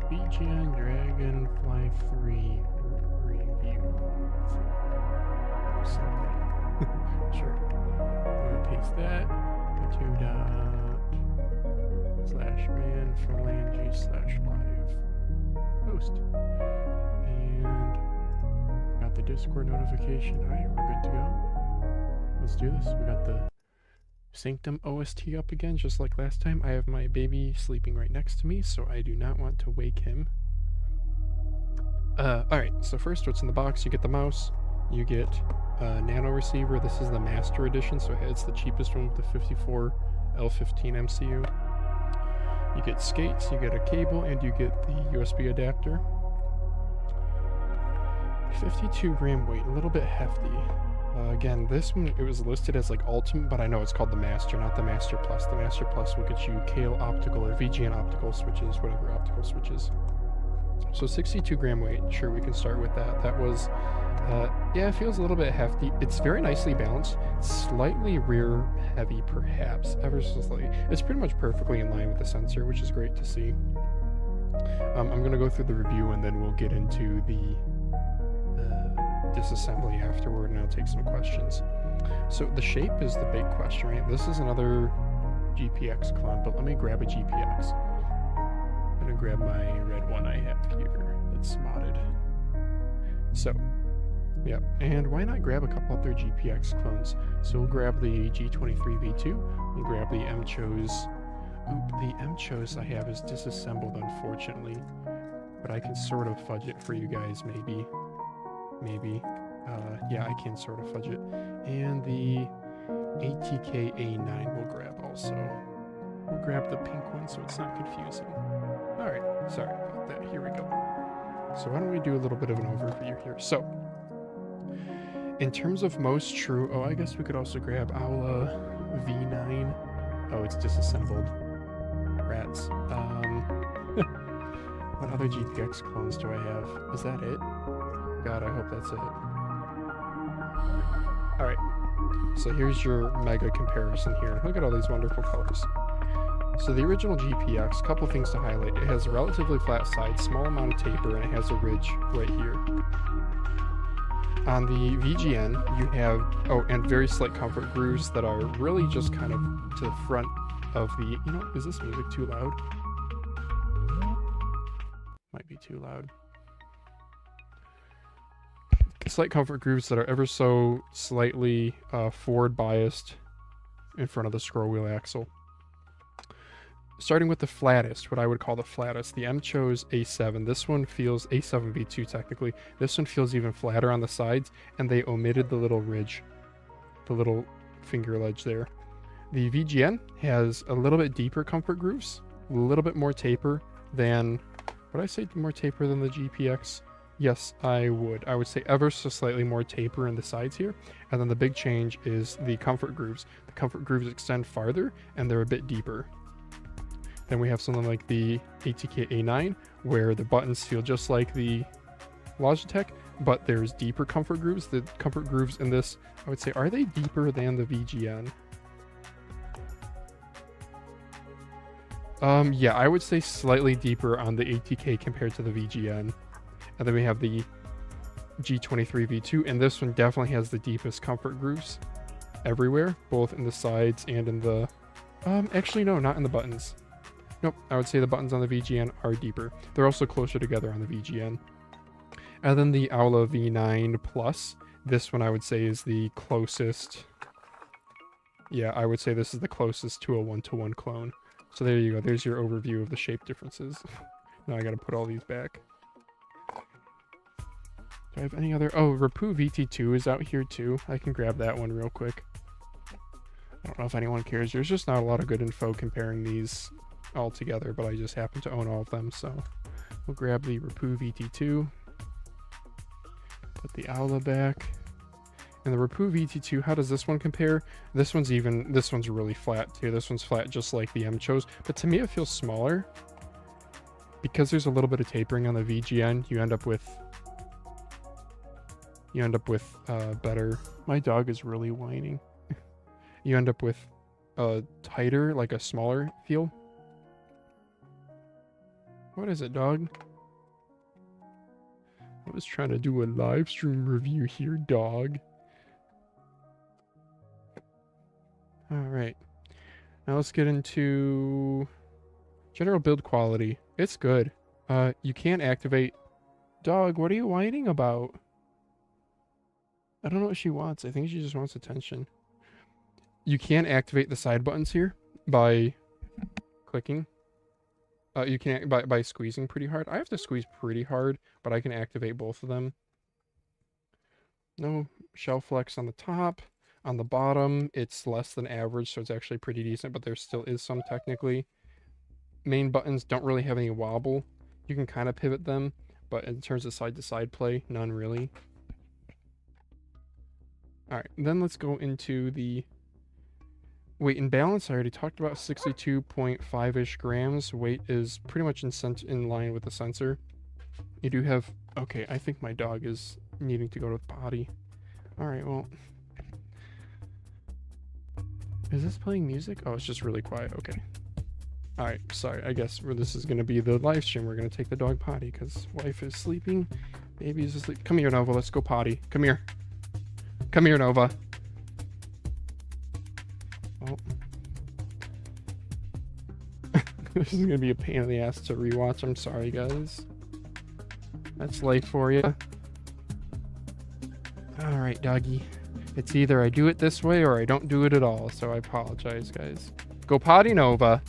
VGN Dragonfly 3 review. Or something. Sure. I'm gonna paste that. YouTube.com/man/live post. And got the Discord notification. Alright, we're good to go. Let's do this. We got the Sanctum OST up again, just like last time. I have my baby sleeping right next to me, so I do not want to wake him. Alright, so first, what's in the box? You get the mouse, you get a nano receiver. This is the master edition, so it's the cheapest one with the 54 L15 MCU. You get skates, you get a cable, and you get the USB adapter. 52 gram weight, a little bit hefty. Again, this one, it was listed as like Ultimate, but I know it's called the Master, not the Master Plus. The Master Plus will get you Kale optical or VGN optical switches, whatever optical switches. So 62 gram weight, sure, we can start with that. That was, yeah, it feels a little bit hefty. It's very nicely balanced, slightly rear heavy perhaps, ever so slightly. It's pretty much perfectly in line with the sensor, which is great to see. I'm going to go through the review and then we'll get into the disassembly afterward, and I'll take some questions. So the shape is the big question, right? This is another GPX clone, but let me grab a GPX. I'm gonna grab my red one I have here that's modded. So, yeah, and why not grab a couple other GPX clones? So we'll grab the G23V2, we'll grab the MCHOS. Oop, the MCHOS I have is disassembled, unfortunately, but I can sort of fudge it for you guys, maybe. Yeah, I can sort of fudge it. And the ATK A9 we'll grab also. We'll grab the pink one so it's not confusing. Alright, sorry about that. Here we go. So why don't we do a little bit of an overview here. So, in terms of most true... Oh, I guess we could also grab Aula V9. Oh, it's disassembled. Rats. What other GPX clones do I have? Is that it? God, I hope that's it. Alright, so here's your mega comparison here. Look at all these wonderful colors. So the original GPX, couple things to highlight. It has a relatively flat side, small amount of taper, and it has a ridge right here. On the VGN, you have, oh, and very slight comfort grooves that are really just kind of to the front of the, you know, is this music too loud? Might be too loud. Slight comfort grooves that are ever so slightly forward biased in front of the scroll wheel axle. Starting with the flattest, what I would call the flattest, the MCHOS A7. This one feels A7V2 technically. This one feels even flatter on the sides, and they omitted the little ridge, the little finger ledge there. The VGN has a little bit deeper comfort grooves, a little bit more taper than, would I say more taper than the GPX? Yes, I would. I would say ever so slightly more taper in the sides here. And then the big change is the comfort grooves. The comfort grooves extend farther and they're a bit deeper. Then we have something like the ATK A9, where the buttons feel just like the Logitech, but there's deeper comfort grooves. The comfort grooves in this, I would say, are they deeper than the VGN? Yeah, I would say slightly deeper on the ATK compared to the VGN. And then we have the G23V2, and this one definitely has the deepest comfort grooves everywhere, both in the sides and in the... actually no, not in the buttons. Nope, I would say the buttons on the VGN are deeper. They're also closer together on the VGN. And then the Aula V9 Plus, this one I would say is the closest... Yeah, I would say this is the closest to a one-to-one clone. So there you go, there's your overview of the shape differences. Now I gotta put all these back. Do I have any other? Oh, Rapu VT2 is out here too. I can grab that one real quick. I don't know if anyone cares. There's just not a lot of good info comparing these all together, but I just happen to own all of them, so we'll grab the Rapu VT2. Put the Aula back. And the Rapu VT2, how does this one compare? This one's really flat too. This one's flat just like the MCHOS, but to me it feels smaller. Because there's a little bit of tapering on the VGN, you end up with better... My dog is really whining. You end up with a tighter, like a smaller feel. What is it, dog? I was trying to do a live stream review here, dog. Alright. Now let's get into general build quality. It's good. You can't activate... Dog, what are you whining about? I don't know what she wants. I think she just wants attention. You can't activate the side buttons here by clicking. You can by squeezing pretty hard. I have to squeeze pretty hard, but I can activate both of them. No shell flex on the top. On the bottom, it's less than average, so it's actually pretty decent, but there still is some technically. Main buttons don't really have any wobble. You can kind of pivot them, but in terms of side-to-side play, none really. Alright, then let's go into the weight and balance. I already talked about 62.5-ish grams. Weight is pretty much in line with the sensor. You do have... Okay, I think my dog is needing to go to the potty. Alright, well... Is this playing music? Oh, it's just really quiet. Okay. Alright, sorry. I guess this is going to be the live stream. We're going to take the dog potty because wife is sleeping. Baby is asleep. Come here, Nova. Let's go potty. Come here. Come here, Nova. Oh. This is going to be a pain in the ass to rewatch. I'm sorry, guys. That's life for you. Alright, doggy. It's either I do it this way or I don't do it at all, so I apologize, guys. Go potty, Nova.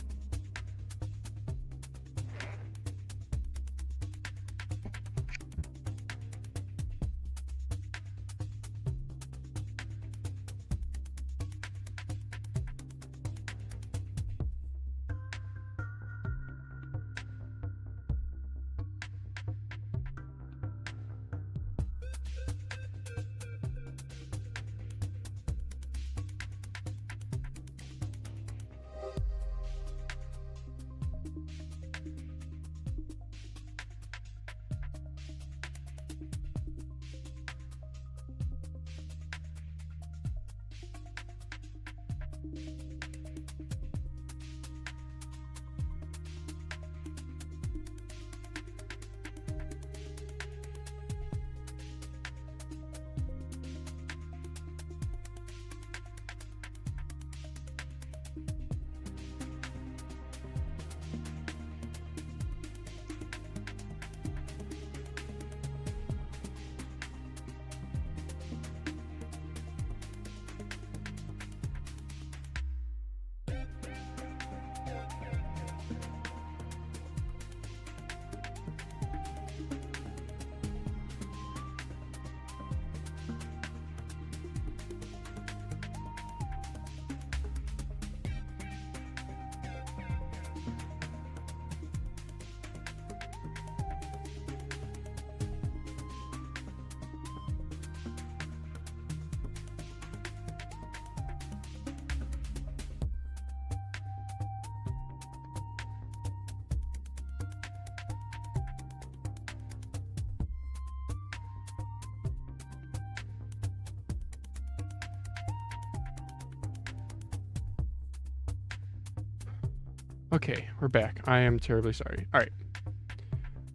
Okay, we're back. I am terribly sorry. Alright.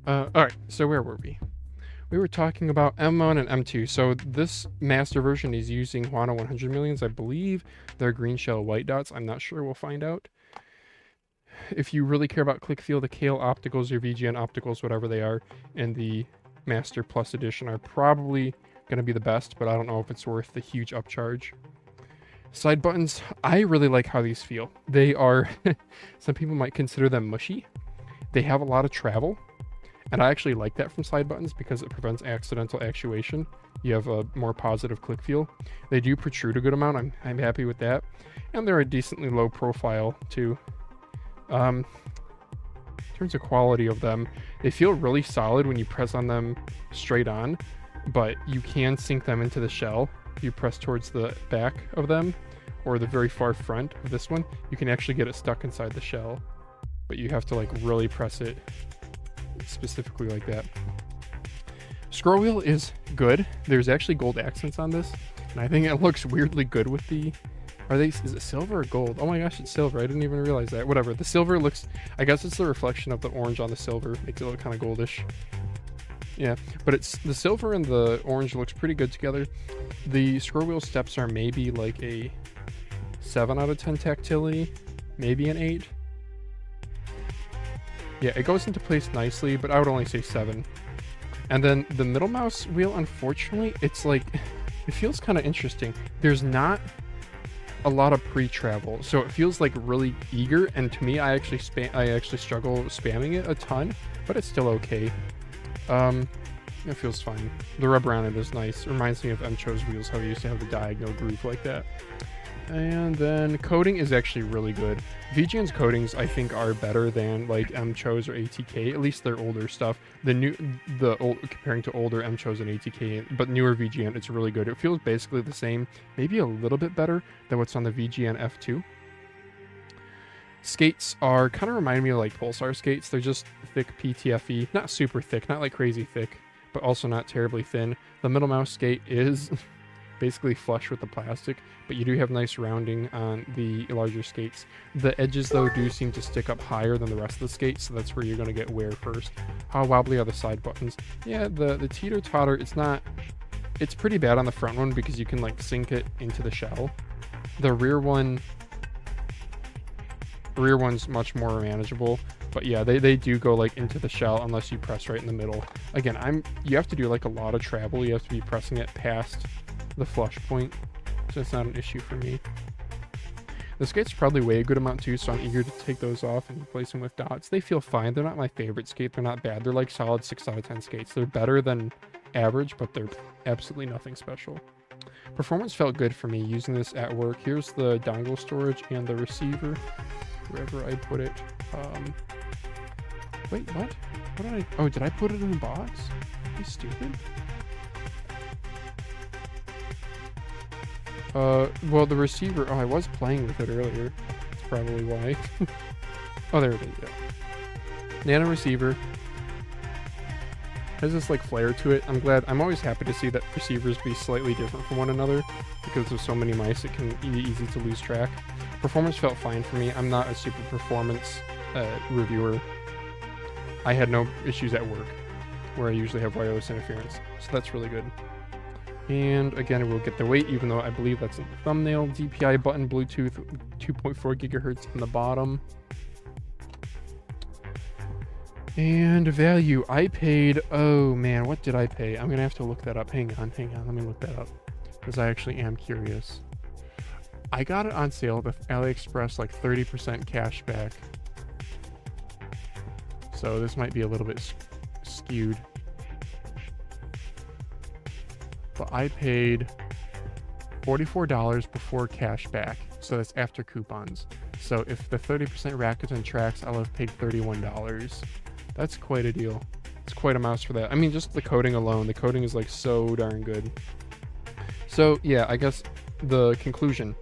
Alright, so where were we? We were talking about M1 and M2. So this master version is using Huano 100 millions, I believe. They're green shell white dots. I'm not sure. We'll find out. If you really care about click feel, the Kale opticals or VGN opticals, whatever they are, and the Master Plus Edition are probably going to be the best, but I don't know if it's worth the huge upcharge. Side buttons, I really like how these feel. They are, some people might consider them mushy. They have a lot of travel, and I actually like that from side buttons because it prevents accidental actuation. You have a more positive click feel. They do protrude a good amount. I'm happy with that. And they're a decently low profile too. In terms of quality of them, they feel really solid when you press on them straight on, but you can sink them into the shell. If you press towards the back of them or the very far front of this one, you can actually get it stuck inside the shell, but you have to like really press it specifically like that. Scroll wheel is good. There's actually gold accents on this, and I think it looks weirdly good with the Are they, is it silver or gold? Oh my gosh, it's silver. I didn't even realize that. Whatever. The silver looks, I guess it's the reflection of the orange on the silver. Makes it look kind of goldish. Yeah, but it's the silver and the orange looks pretty good together. The scroll wheel steps are maybe like a 7 out of 10 tactility, maybe an 8. Yeah, it goes into place nicely, but I would only say 7. And then the middle mouse wheel, unfortunately, it's like, it feels kind of interesting. There's not a lot of pre-travel, so it feels like really eager, and to me, I actually struggle spamming it a ton, but it's still okay. It feels fine. The rubber on it is nice. It reminds me of Mcho's wheels, how he used to have the diagonal groove like that. And then coding is actually really good. VGN's codings, I think, are better than like Mcho's or ATK. At least their older stuff. Comparing to older Mcho's and ATK, but newer VGN, it's really good. It feels basically the same, maybe a little bit better than what's on the VGN F2. Skates are kind of remind me of like Pulsar skates. They're just thick PTFE, not super thick, not like crazy thick, but also not terribly thin. The middle mouse skate is basically flush with the plastic, but you do have nice rounding on the larger skates. The edges though do seem to stick up higher than the rest of the skates, so that's where you're going to get wear first. How wobbly are the side buttons? Yeah, the teeter-totter, it's pretty bad on the front one because you can like sink it into the shell. The rear one's much more manageable, but yeah, they do go like into the shell unless you press right in the middle. Again, you have to do like a lot of travel. You have to be pressing it past the flush point, so it's not an issue for me. The skates probably weigh a good amount too, so I'm eager to take those off and replace them with dots. They feel fine. They're not my favorite skate. They're not bad. They're like solid 6 out of 10 skates. They're better than average, but they're absolutely nothing special. Performance felt good for me using this at work. Here's the dongle storage and the receiver, wherever I put it. Wait, what? What did I... Oh, did I put it in the box? Are you stupid? Well, the receiver... Oh, I was playing with it earlier. That's probably why. Oh, there it is, yeah. Nano receiver. Has this, like, flair to it. I'm always happy to see that receivers be slightly different from one another, because there's so many mice, it can be easy to lose track. Performance felt fine for me. I'm not a super performance reviewer. I had no issues at work, where I usually have wireless interference, so that's really good. And again, we'll get the weight, even though I believe that's in the thumbnail. DPI button, Bluetooth, 2.4 gigahertz on the bottom. And value, I paid, oh man, what did I pay? I'm gonna have to look that up. Hang on, let me look that up, because I actually am curious. I got it on sale with AliExpress, like 30% cash back. So this might be a little bit skewed. But I paid $44 before cash back, so that's after coupons. So if the 30% rack is in tracks, I'll have paid $31. That's quite a deal. It's quite a mouse for that. I mean, just the coating alone. The coating is like so darn good. So yeah, I guess the conclusion.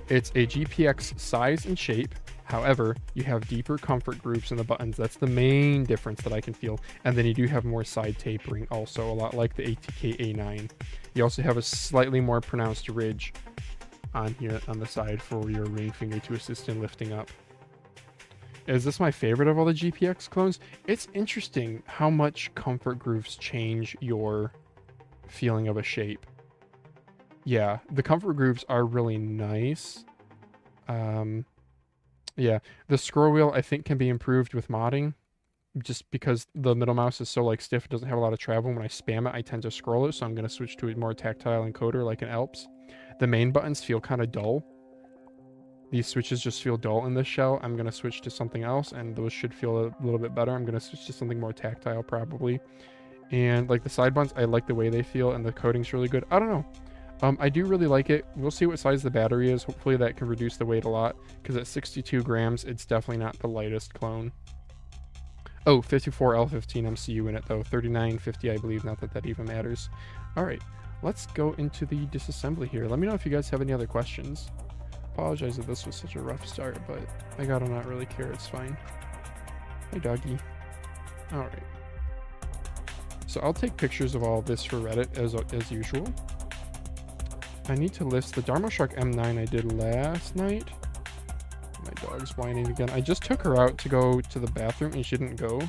It's a GPX size and shape. However, you have deeper comfort grooves in the buttons. That's the main difference that I can feel. And then you do have more side tapering also, a lot like the ATK A9. You also have a slightly more pronounced ridge on here on the side for your ring finger to assist in lifting up. Is this my favorite of all the GPX clones? It's interesting how much comfort grooves change your feeling of a shape. Yeah, the comfort grooves are really nice. Yeah, the scroll wheel I think can be improved with modding, just because the middle mouse is so like stiff, it doesn't have a lot of travel. When I spam it, I tend to scroll it, so I'm going to switch to a more tactile encoder like an Alps. The main buttons feel kind of dull. These switches just feel dull in this shell. I'm going to switch to something else, and those should feel a little bit better. I'm going to switch to something more tactile probably. And like the side buttons, I like the way they feel, and the coating's really good. I don't know. I do really like it. We'll see what size the battery is. Hopefully that can reduce the weight a lot, because at 62 grams, it's definitely not the lightest clone. Oh, 54 L15 MCU in it, though. 3950, I believe. Not that that even matters. All right, let's go into the disassembly here. Let me know if you guys have any other questions. Apologize if this was such a rough start, but I gotta not really care. It's fine. Hey, doggy. All right. So I'll take pictures of all of this for Reddit as usual. I need to list the Dharma Shark M9 I did last night. My dog's whining again. I just took her out to go to the bathroom and she didn't go.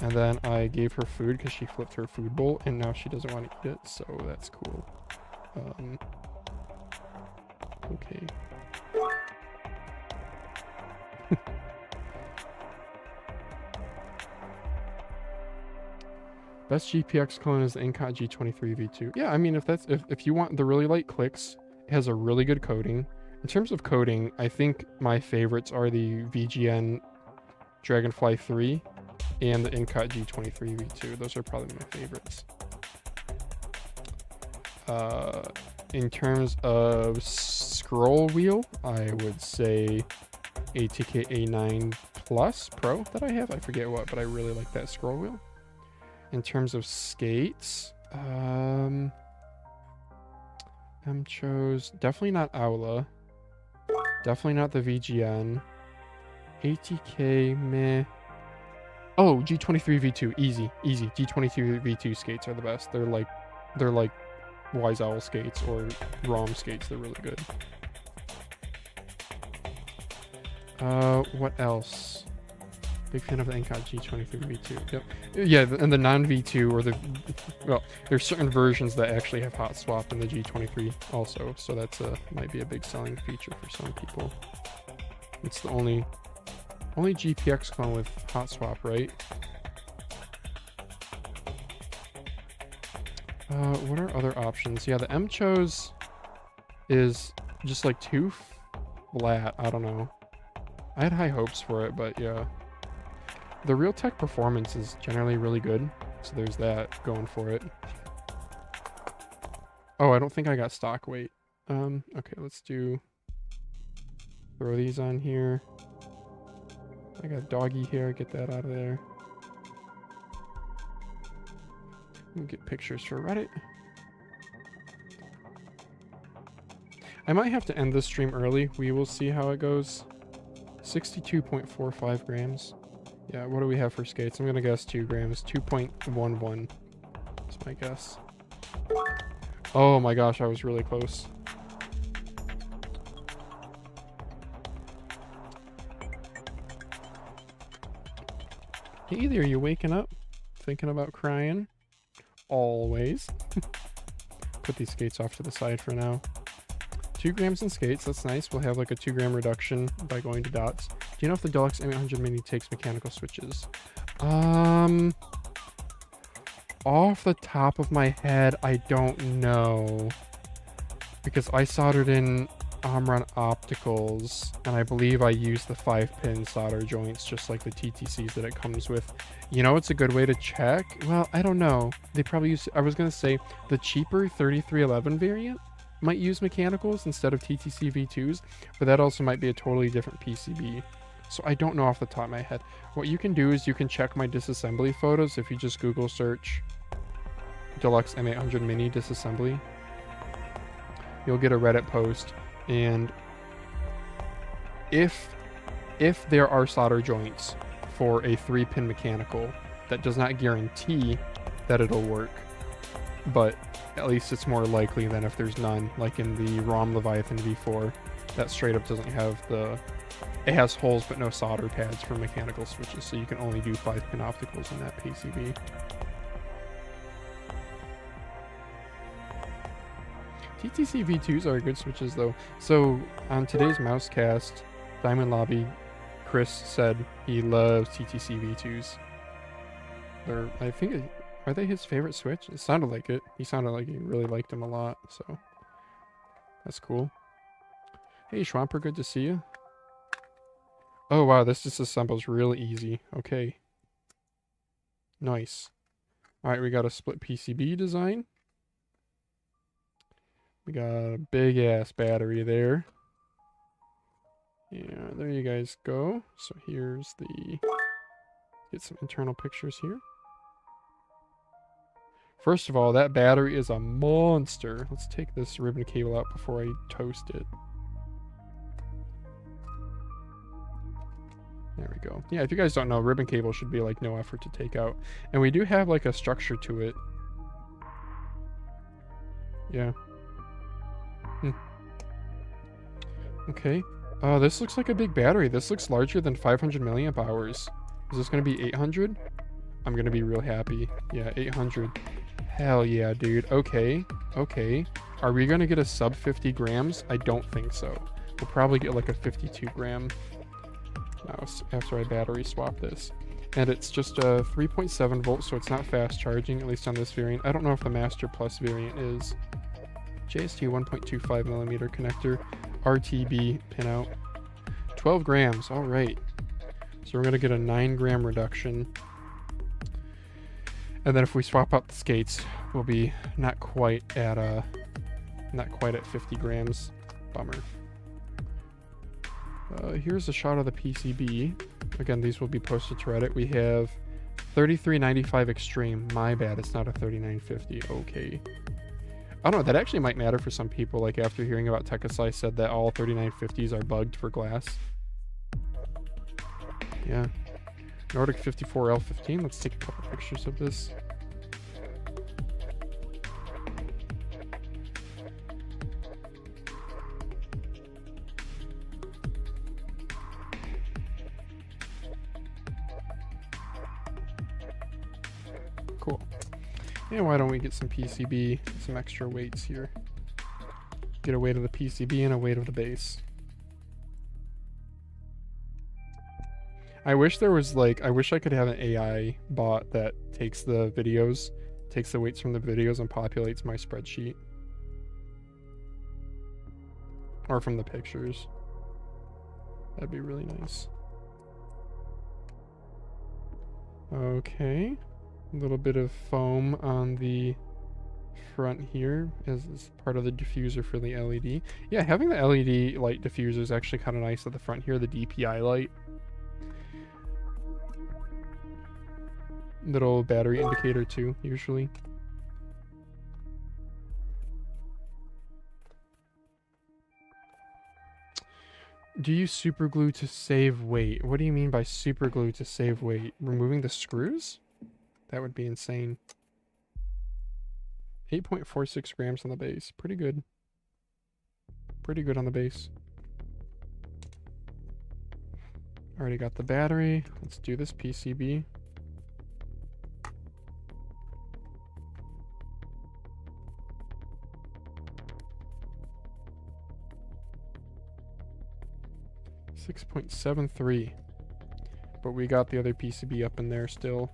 And then I gave her food because she flipped her food bowl and now she doesn't want to eat it, so that's cool. Okay. Best GPX clone is the Incot G23 V2. Yeah, I mean, if you want the really light clicks, it has a really good coating. In terms of coating, I think my favorites are the VGN Dragonfly 3 and the Incot G23 V2. Those are probably my favorites. In terms of scroll wheel, I would say ATK A9 Plus Pro that I have. I forget what, but I really like that scroll wheel. In terms of skates, chose definitely not Aula. Definitely not the VGN. ATK, meh. Oh, G23 V2, easy. G23 V2 skates are the best. They're like Wise Owl skates or ROM skates. They're really good. What else? Big fan of the Incot G23 V2. Yep. Yeah, and the non-V2 or well, there's certain versions that actually have hot swap in the G23 also, so that's might be a big selling feature for some people. It's the only GPX clone with hot swap, right? What are other options? Yeah, the Mchos is just like too flat. I don't know. I had high hopes for it, but yeah. The Realtek performance is generally really good, so there's that going for it. Oh, I don't think I got stock weight. Okay, let's throw these on here. I got doggy hair, get that out of there. We'll get pictures for Reddit. I might have to end this stream early. We will see how it goes. 62.45 grams. Yeah, what do we have for skates? I'm gonna guess 2 grams. 2.11 is my guess. Oh my gosh, I was really close. Hey, either are you waking up? Thinking about crying? Always. Put these skates off to the side for now. 2 grams in skates, that's nice. We'll have like a 2 gram reduction by going to dots. Do you know if the Deluxe M800 Mini takes mechanical switches? Off the top of my head, I don't know. Because I soldered in Omron Opticals, and I believe I used the 5-pin solder joints, just like the TTCs that it comes with. You know, it's a good way to check. Well, I don't know. They probably use, I was going to say, the cheaper 3311 variant might use mechanicals instead of TTC V2s, but that also might be a totally different PCB. So I don't know off the top of my head. What you can do is you can check my disassembly photos if you just Google search Deluxe M800 Mini disassembly. You'll get a Reddit post, and if there are solder joints for a 3-pin mechanical, that does not guarantee that it'll work, but at least it's more likely than if there's none, like in the ROM Leviathan V4 that straight up doesn't have it has holes but no solder pads for mechanical switches, so you can only do 5-pin opticals in that PCB. TTC V2s are good switches though. So on today's Mousecast, Diamond Lobby, Chris said he loves TTC V2s. I think, are they his favorite switch? It sounded like it. He sounded like he really liked them a lot, so that's cool. Hey Schwamper, good to see you. Oh wow, this disassembles really easy. Okay. Nice. Alright, we got a split PCB design. We got a big ass battery there. Yeah, there you guys go. So here's get some internal pictures here. First of all, that battery is a monster. Let's take this ribbon cable out before I toast it. There we go. Yeah, if you guys don't know, ribbon cable should be like no effort to take out. And we do have like a structure to it. Yeah. Okay. This looks like a big battery. This looks larger than 500 milliamp hours. Is this going to be 800? I'm going to be real happy. Yeah, 800. Hell yeah, dude. Okay. Okay. Are we going to get a sub 50 grams? I don't think so. We'll probably get like a 52 gram mouse after I battery swap this. And it's just a 3.7 volt, so it's not fast charging, at least on this variant. I don't know if the Master Plus variant is. JST 1.25 millimeter connector, RTB pinout. 12 grams, all right. So we're gonna get a 9 gram reduction. And then if we swap out the skates, we'll be not quite at 50 grams. Bummer. Here's a shot of the PCB. Again, these will be posted to Reddit. We have 3395 Extreme. My bad, it's not a 3950. Okay. I don't know, that actually might matter for some people, like after hearing about Tekasai said that all 3950s are bugged for glass. Yeah. Nordic 54L15, let's take a couple pictures of this. Cool. And why don't we get some PCB, some extra weights here. Get a weight of the PCB and a weight of the base. I wish there was like, I wish I could have an AI bot that takes the videos, takes the weights from the videos and populates my spreadsheet. Or from the pictures. That'd be really nice. Okay. A little bit of foam on the front here as part of the diffuser for the LED. Yeah, having the LED light diffuser is actually kind of nice at the front here, the DPI light. Little battery indicator too, usually. Do you super glue to save weight? What do you mean by super glue to save weight? Removing the screws? That would be insane. 8.46 grams on the base. Pretty good. Pretty good on the base. Already got the battery. Let's do this PCB. .73, but we got the other PCB up in there still.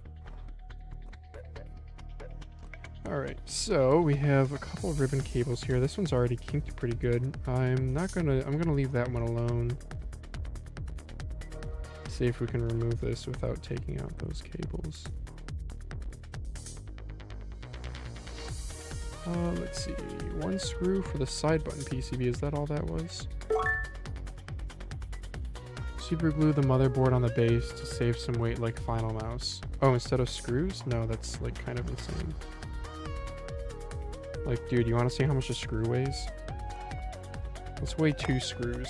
Alright, so we have a couple of ribbon cables here. This one's already kinked pretty good. I'm gonna leave that one alone. See if we can remove this without taking out those cables. Let's see, one screw for the side button PCB, is that all that was? Super glue the motherboard on the base to save some weight like Final Mouse. Oh, instead of screws? No, that's like kind of insane. Like, dude, you want to see how much a screw weighs? Let's weigh 2 screws.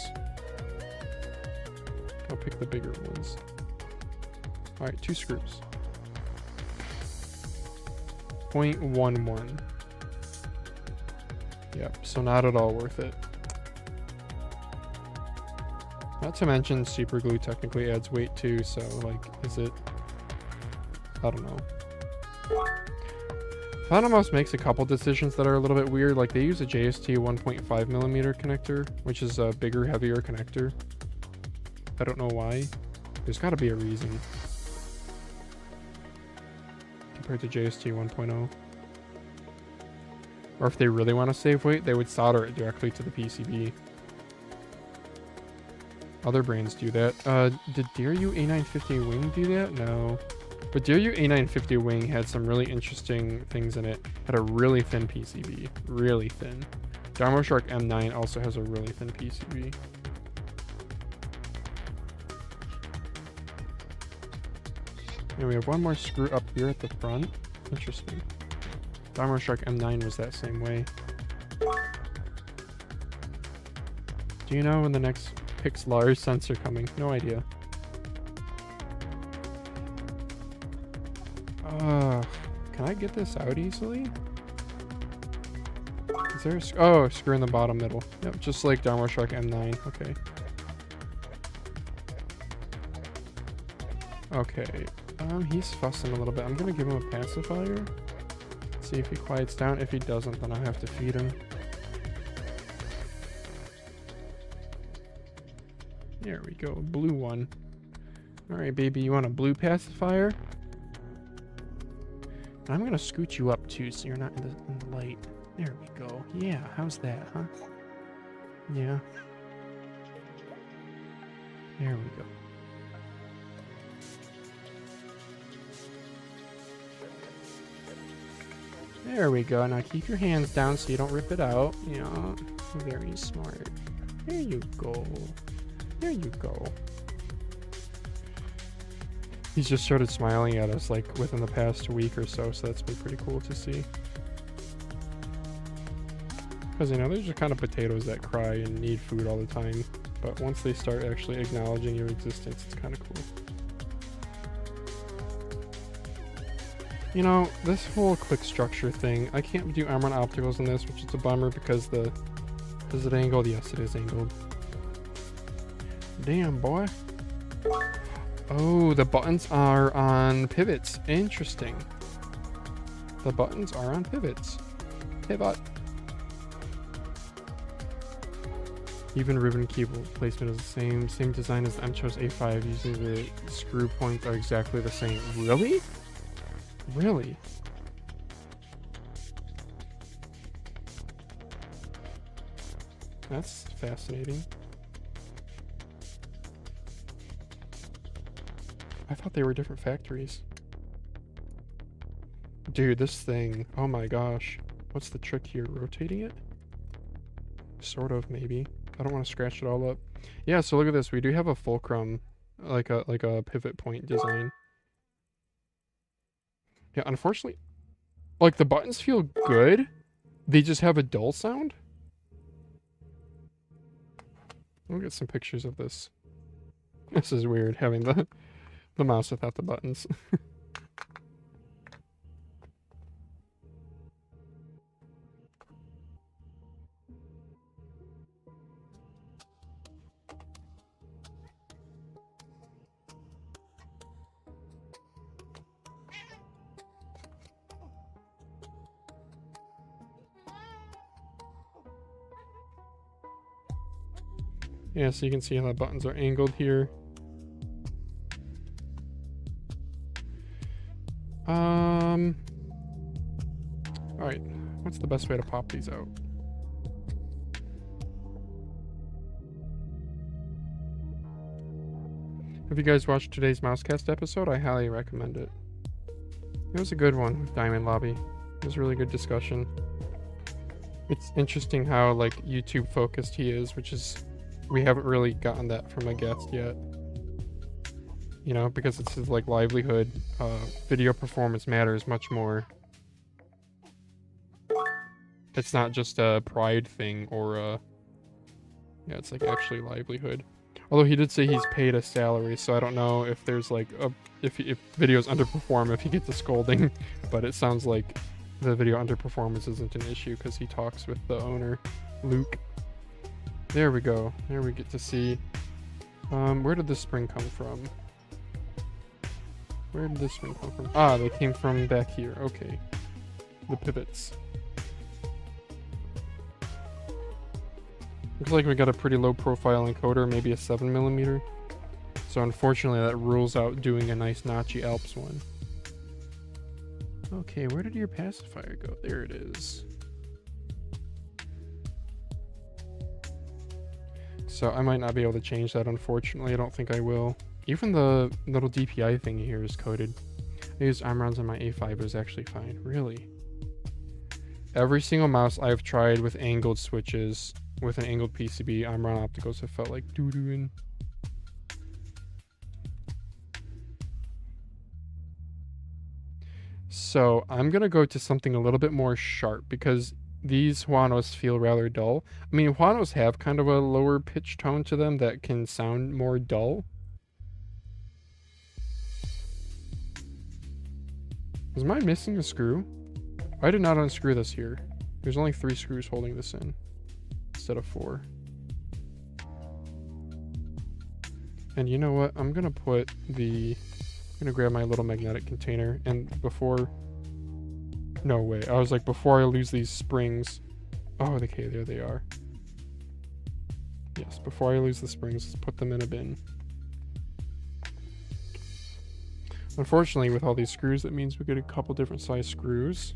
I'll pick the bigger ones. Alright, 2 screws. 0.11. Yep, so not at all worth it. Not to mention, super glue technically adds weight too, so like, is it? I don't know. Final Mouse makes a couple decisions that are a little bit weird, like they use a JST 1.5 millimeter connector, which is a bigger, heavier connector. I don't know why. There's gotta be a reason. Compared to JST 1.0. Or if they really want to save weight, they would solder it directly to the PCB. Other brands do that. Did Diryu A950 Wing do that? No. But Diryu A950 Wing had some really interesting things in it. Had a really thin PCB. Really thin. Dharma Shark M9 also has a really thin PCB. And we have one more screw up here at the front. Interesting. Dharma Shark M9 was that same way. Do you know when the next Pixlar sensor coming? No idea. Can I get this out easily? Is there a oh, screw in the bottom middle. Yep, just like Downward Shark M9. Okay. Okay. He's fussing a little bit. I'm gonna give him a pacifier. See if he quiets down. If he doesn't, then I'll have to feed him. There we go. Blue one. Alright, baby. You want a blue pacifier? I'm gonna scoot you up too so you're not in the light. There we go. Yeah, how's that, huh? Yeah. There we go. There we go. Now keep your hands down so you don't rip it out. Yeah, very smart. There you go. There you go. He's just started smiling at us like within the past week or so, so that's been pretty cool to see. Because, you know, there's just kind of potatoes that cry and need food all the time. But once they start actually acknowledging your existence, it's kind of cool. You know, this whole click structure thing, I can't do armor and opticals in this, which is a bummer because the... Is it angled? Yes, it is angled. Damn, boy. Oh, the buttons are on pivots. Interesting. The buttons are on pivots. Pivot. Even ribbon cable placement is the same. Same design as the MCHO's A5. Using the screw points are exactly the same. Really? Really? That's fascinating. I thought they were different factories. Dude, this thing. Oh my gosh. What's the trick here? Rotating it? Sort of, maybe. I don't want to scratch it all up. Yeah, so look at this. We do have a fulcrum, like a pivot point design. Yeah, unfortunately, like the buttons feel good. They just have a dull sound. We'll get some pictures of this. This is weird, having the mouse without the buttons. Yeah, so you can see how the buttons are angled here. Alright, what's the best way to pop these out? Have you guys watched today's Mousecast episode? I highly recommend it. It was a good one with Diamond Lobby. It was a really good discussion. It's interesting how, like, YouTube focused he is, which is... We haven't really gotten that from a guest yet. You know, because it's his, like, livelihood. Video performance matters much more. It's not just a pride thing or a... Yeah, it's, like, actually livelihood. Although he did say he's paid a salary, so I don't know if there's, like, a... If videos underperform, if he gets a scolding. But it sounds like the video underperformance isn't an issue, because he talks with the owner, Luke. There we go. There we get to see. Where did this spring come from? Where did this spring come from? Ah, they came from back here. Okay. The pivots. Looks like we got a pretty low profile encoder, maybe a 7mm. So unfortunately that rules out doing a nice notchy Alps one. Okay, where did your pacifier go? There it is. So I might not be able to change that, unfortunately. I don't think I will. Even the little DPI thing here is coded. I used arm-rounds on my A5, it was actually fine. Really? Every single mouse I've tried with angled switches, with an angled PCB, arm-round opticals have felt like doo-doo in. So I'm gonna go to something a little bit more sharp, because these Huanos feel rather dull. I mean, Huanos have kind of a lower pitch tone to them that can sound more dull. Is mine missing a screw? I did not unscrew this here. There's only 3 screws holding this in instead of 4. And you know what? I'm gonna grab my little magnetic container, and before... No way. I was like, before I lose these springs... Oh, okay, there they are. Yes, before I lose the springs, let's put them in a bin. Unfortunately, with all these screws, that means we get a couple different size screws.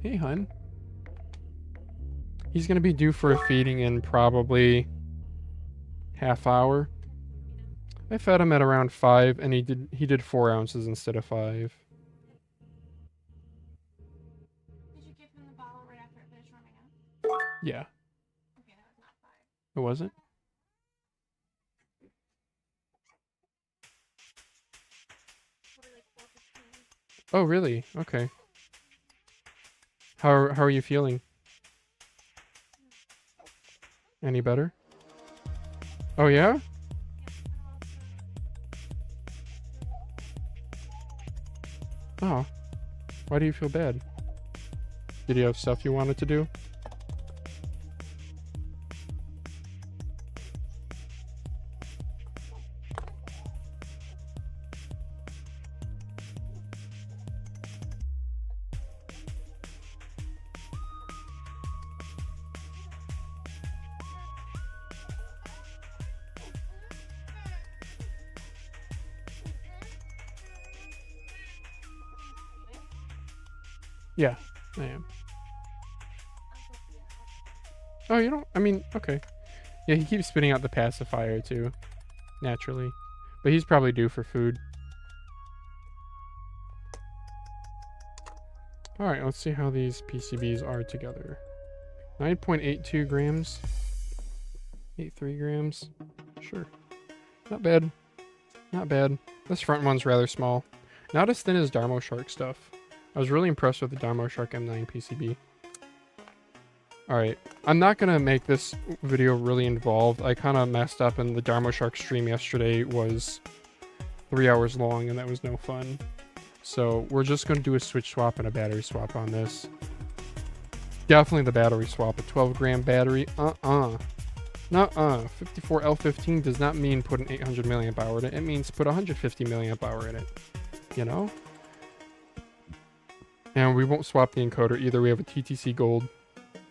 Hey, hun. He's gonna be due for a feeding in probably half hour. I fed him at around 5, and he did 4 ounces instead of 5. Did you give him the bottle right after it finished warming up? Yeah. Okay, that was not 5. It wasn't? Probably like 4:15. Oh, really? Okay. How are you feeling? Any better? Oh, yeah? Oh. Why do you feel bad? Did you have stuff you wanted to do? Yeah, I am. Oh, you don't? I mean, okay. Yeah, he keeps spitting out the pacifier too, naturally. But he's probably due for food. Alright, let's see how these PCBs are together. 9.82 grams. 83 grams. Sure. Not bad. Not bad. This front one's rather small. Not as thin as Darmo Shark stuff. I was really impressed with the Darmo Shark M9 PCB. Alright, I'm not going to make this video really involved. I kind of messed up, and the Darmo Shark stream yesterday was 3 hours long, and that was no fun. So we're just going to do a switch swap and a battery swap on this. Definitely the battery swap. A 12-gram battery. Nuh-uh. 54L15 does not mean put an 800 milliamp hour in it. It means put 150 milliamp hour in it. You know? And we won't swap the encoder either. We have a TTC Gold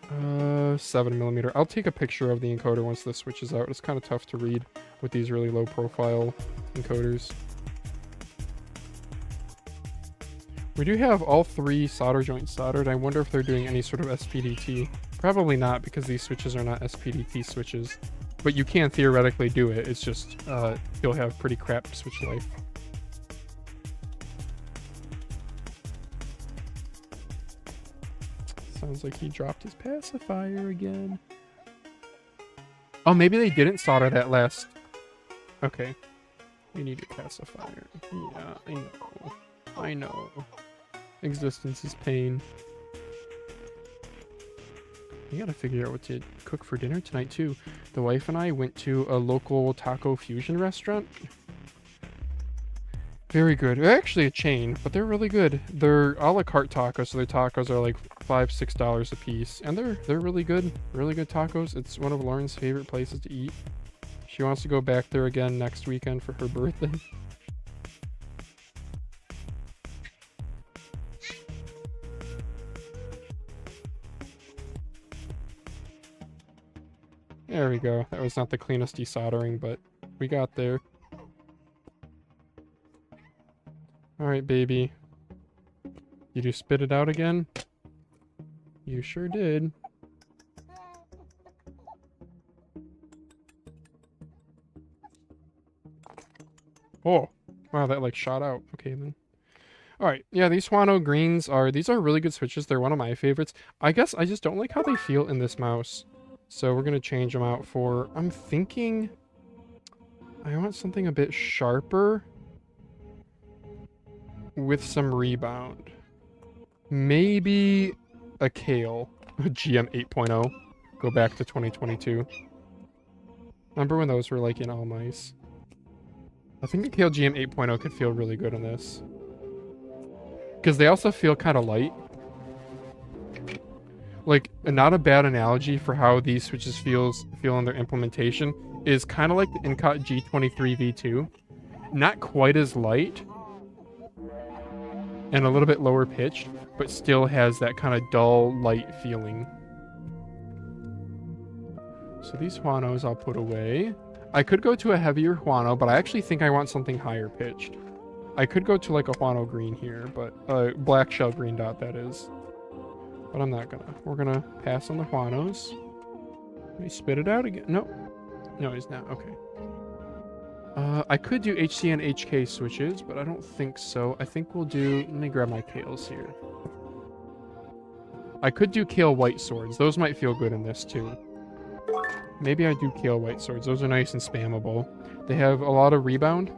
7mm. I'll take a picture of the encoder once this switches out. It's kind of tough to read with these really low profile encoders. We do have all 3 solder joints soldered. I wonder if they're doing any sort of SPDT. Probably not, because these switches are not SPDT switches. But you can theoretically do it. It's just you'll have pretty crap switch life. Sounds like he dropped his pacifier again. Oh, maybe they didn't solder that last. Okay. We need a pacifier. Yeah, I know. I know. Existence is pain. We gotta figure out what to cook for dinner tonight, too. The wife and I went to a local taco fusion restaurant. Very good. They're actually a chain, but they're really good. They're a la carte tacos, so their tacos are like $5-6 a piece, and they're really good. Really good tacos. It's one of Lauren's favorite places to eat. She wants to go back there again next weekend for her birthday. There we go. That was not the cleanest desoldering, but we got there. Alright, baby. Did you spit it out again? You sure did. Oh, wow, that like shot out. Okay, then. Alright, yeah, these Huano greens these are really good switches. They're one of my favorites. I guess I just don't like how they feel in this mouse. So we're going to change them out for, I'm thinking, I want something a bit sharper with some rebound. Maybe a Kale, a GM 8.0. Go back to 2022. Remember when those were like in all mice? I think a Kale GM 8.0 could feel really good on this. Because they also feel kind of light. like not a bad analogy for how these switches feel in their implementation is kind of like the Incot G23 V2. Not quite as light and a little bit lower pitched, but still has that kind of dull light feeling. So these Huanos I'll put away. I could go to a heavier Huano, but I actually think I want something higher pitched. I could go to like a Huano green here, but black shell green dot that is. But I'm not gonna. We're gonna pass on the Huanos. Let me spit it out again. No. No, he's not. Okay. I could do HC and HK switches, but I don't think so. I think we'll do... Let me grab my Kales here. I could do Kale White Swords. Those might feel good in this too. Maybe I do Kale White Swords. Those are nice and spammable. They have a lot of rebound.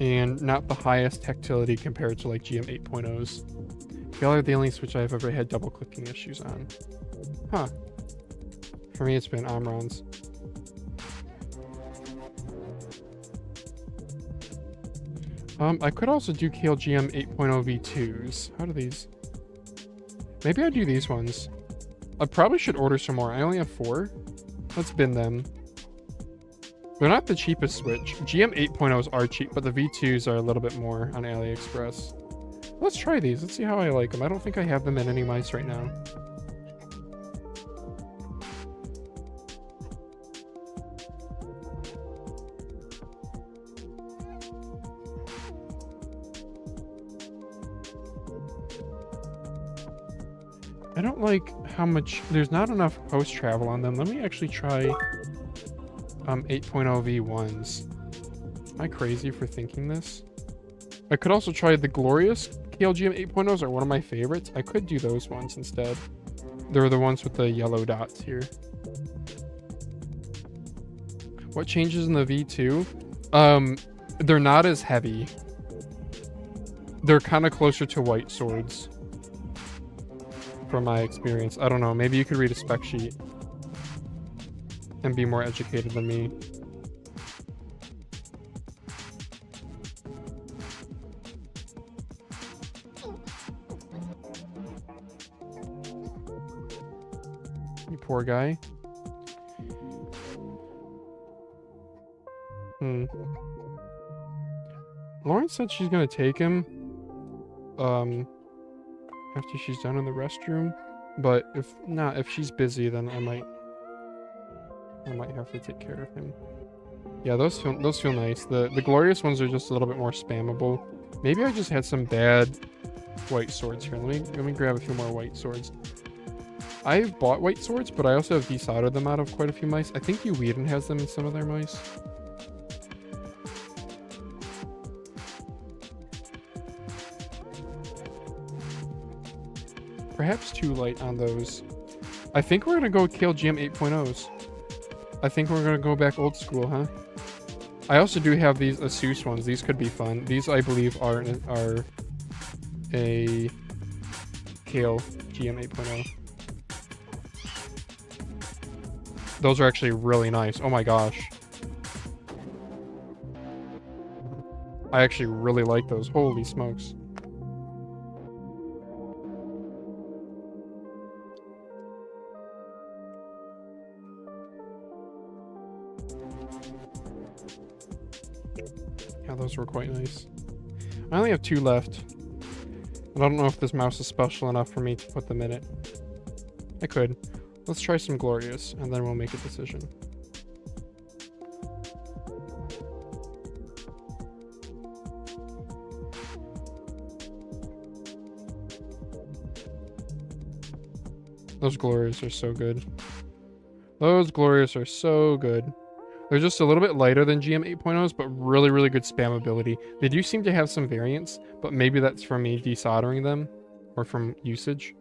And not the highest tactility compared to like GM 8.0s. Kale are the only switch I've ever had double clicking issues on. Huh. For me, it's been Omron's. I could also do Kale GM 8.0 V2s. How do these... Maybe I do these ones. I probably should order some more. I only have 4. Let's bin them. They're not the cheapest switch. GM 8.0s are cheap, but the V2s are a little bit more on AliExpress. Let's try these. Let's see how I like them. I don't think I have them in any mice right now. I don't like how much... There's not enough post-travel on them. Let me actually try 8.0 V1s. Am I crazy for thinking this? I could also try the Glorious KLGM 8.0s are one of my favorites. I could do those ones instead. They're the ones with the yellow dots here. What changes in the V2? They're not as heavy. They're kind of closer to White Swords. From my experience. I don't know. Maybe you could read a spec sheet and be more educated than me. You poor guy. Lauren said she's gonna take him. After she's done in the restroom, but if she's busy, then I might have to take care of him. Yeah, those feel nice. The Glorious ones are just a little bit more spammable. Maybe I just had some bad White Swords here. Let me grab a few more White Swords. I've bought White Swords, but I also have desoldered them out of quite a few mice. I think Uweden has them in some of their mice. Perhaps too light on those. I think we're gonna go with Kale GM 8.0s. I think we're gonna go back old school, huh? I also do have these Asus ones. These could be fun. These, I believe, are a Kale GM 8.0. Those are actually really nice. Oh my gosh. I actually really like those. Holy smokes. Yeah, those were quite nice. I only have 2 left. I don't know if this mouse is special enough for me to put them in it. I could. Let's try some Glorious, and then we'll make a decision. Those Glorious are so good. Those Glorious are so good. They're just a little bit lighter than GM 8.0s, but really, really good spammability. They do seem to have some variance, but maybe that's from me desoldering them, or from usage.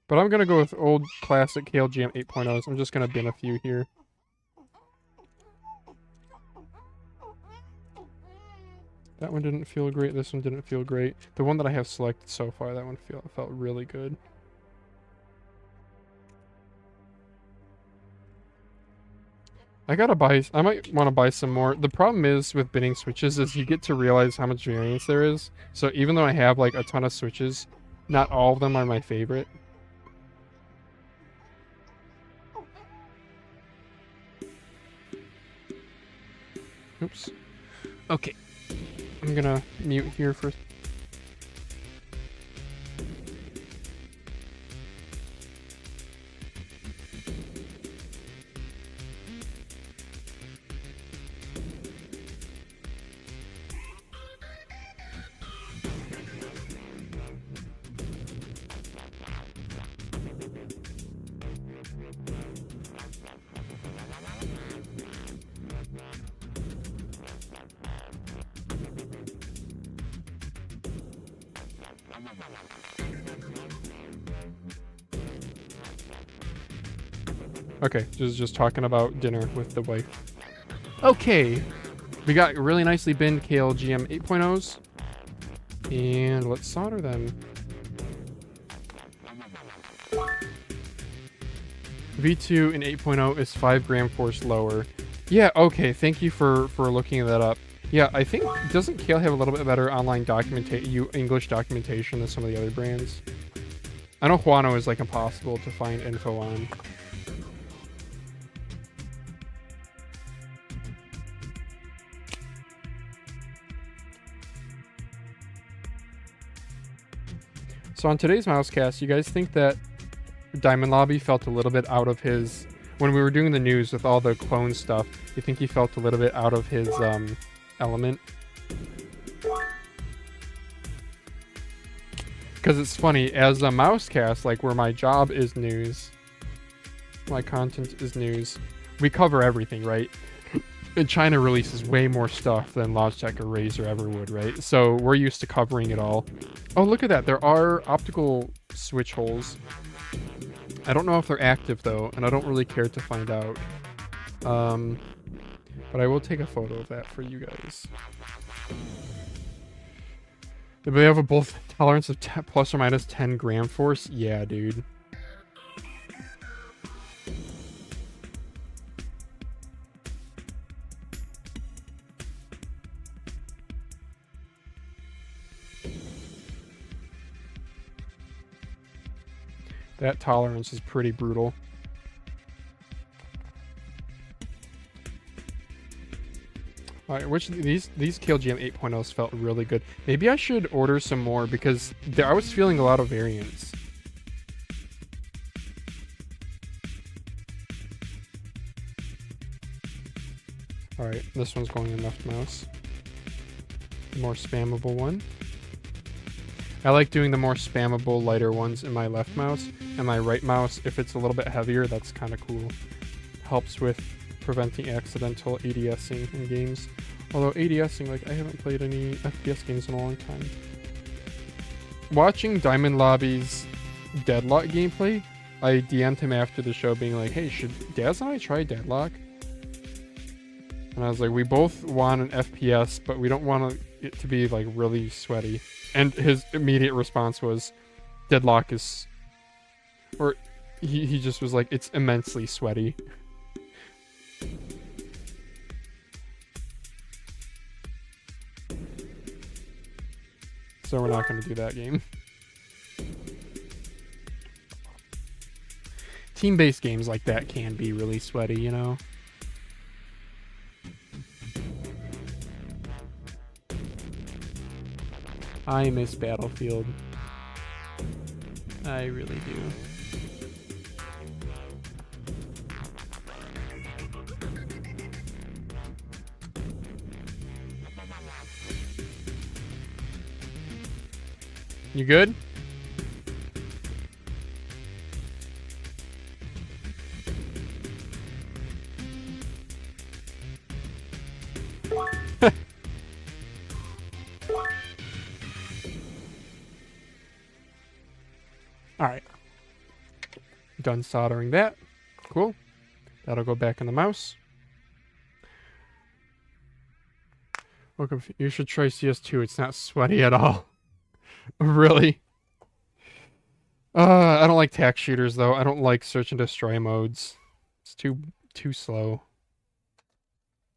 But I'm going to go with old classic Kale GM 8.0s. I'm just going to bin a few here. That one didn't feel great. This one didn't feel great. The one that I have selected so far, that one felt really good. I gotta buy. I might want to buy some more. The problem is with binning switches is you get to realize how much variance there is. So even though I have like a ton of switches, not all of them are my favorite. Oops. Okay. I'm gonna mute here for. Okay, just talking about dinner with the wife. Okay, we got really nicely binned KLGM 8.0s. And let's solder them. V2 in 8.0 is 5 gram force lower. Yeah, okay, thank you for looking that up. Yeah, I think, doesn't Kale have a little bit better online English documentation than some of the other brands? I know Huano is like impossible to find info on. So on today's Mousecast, you guys think that Diamond Lobby felt a little bit out of his... When we were doing the news with all the clone stuff, you think he felt a little bit out of his element? Because it's funny, as a Mousecast, like where my job is news, my content is news, we cover everything, right? And China releases way more stuff than Logitech or Razer ever would, right? So we're used to covering it all. Oh, look at that. There are optical switch holes. I don't know if they're active, though, and I don't really care to find out. But I will take a photo of that for you guys. Do they have a both tolerance of plus or minus 10 gram force? Yeah, dude. That tolerance is pretty brutal. Alright, which these KLGM 8.0s felt really good. Maybe I should order some more because I was feeling a lot of variance. Alright, this one's going in left mouse. The more spammable one. I like doing the more spammable, lighter ones in my left mouse, and my right mouse, if it's a little bit heavier, that's kind of cool. Helps with preventing accidental ADSing in games. Although ADSing, like, I haven't played any FPS games in a long time. Watching Diamond Lobby's Deadlock gameplay, I DM'd him after the show being like, hey, should Daz and I try Deadlock? And I was like, we both want an FPS, but we don't want it to be, like, really sweaty. And his immediate response was, Deadlock is... Or he just was like, it's immensely sweaty. So we're not going to do that game. Team-based games like that can be really sweaty, you know? I miss Battlefield. I really do. You good? Alright. Done soldering that. Cool. That'll go back in the mouse. Welcome. You should try CS2. It's not sweaty at all. Really? I don't like tac shooters though. I don't like search and destroy modes. It's too slow.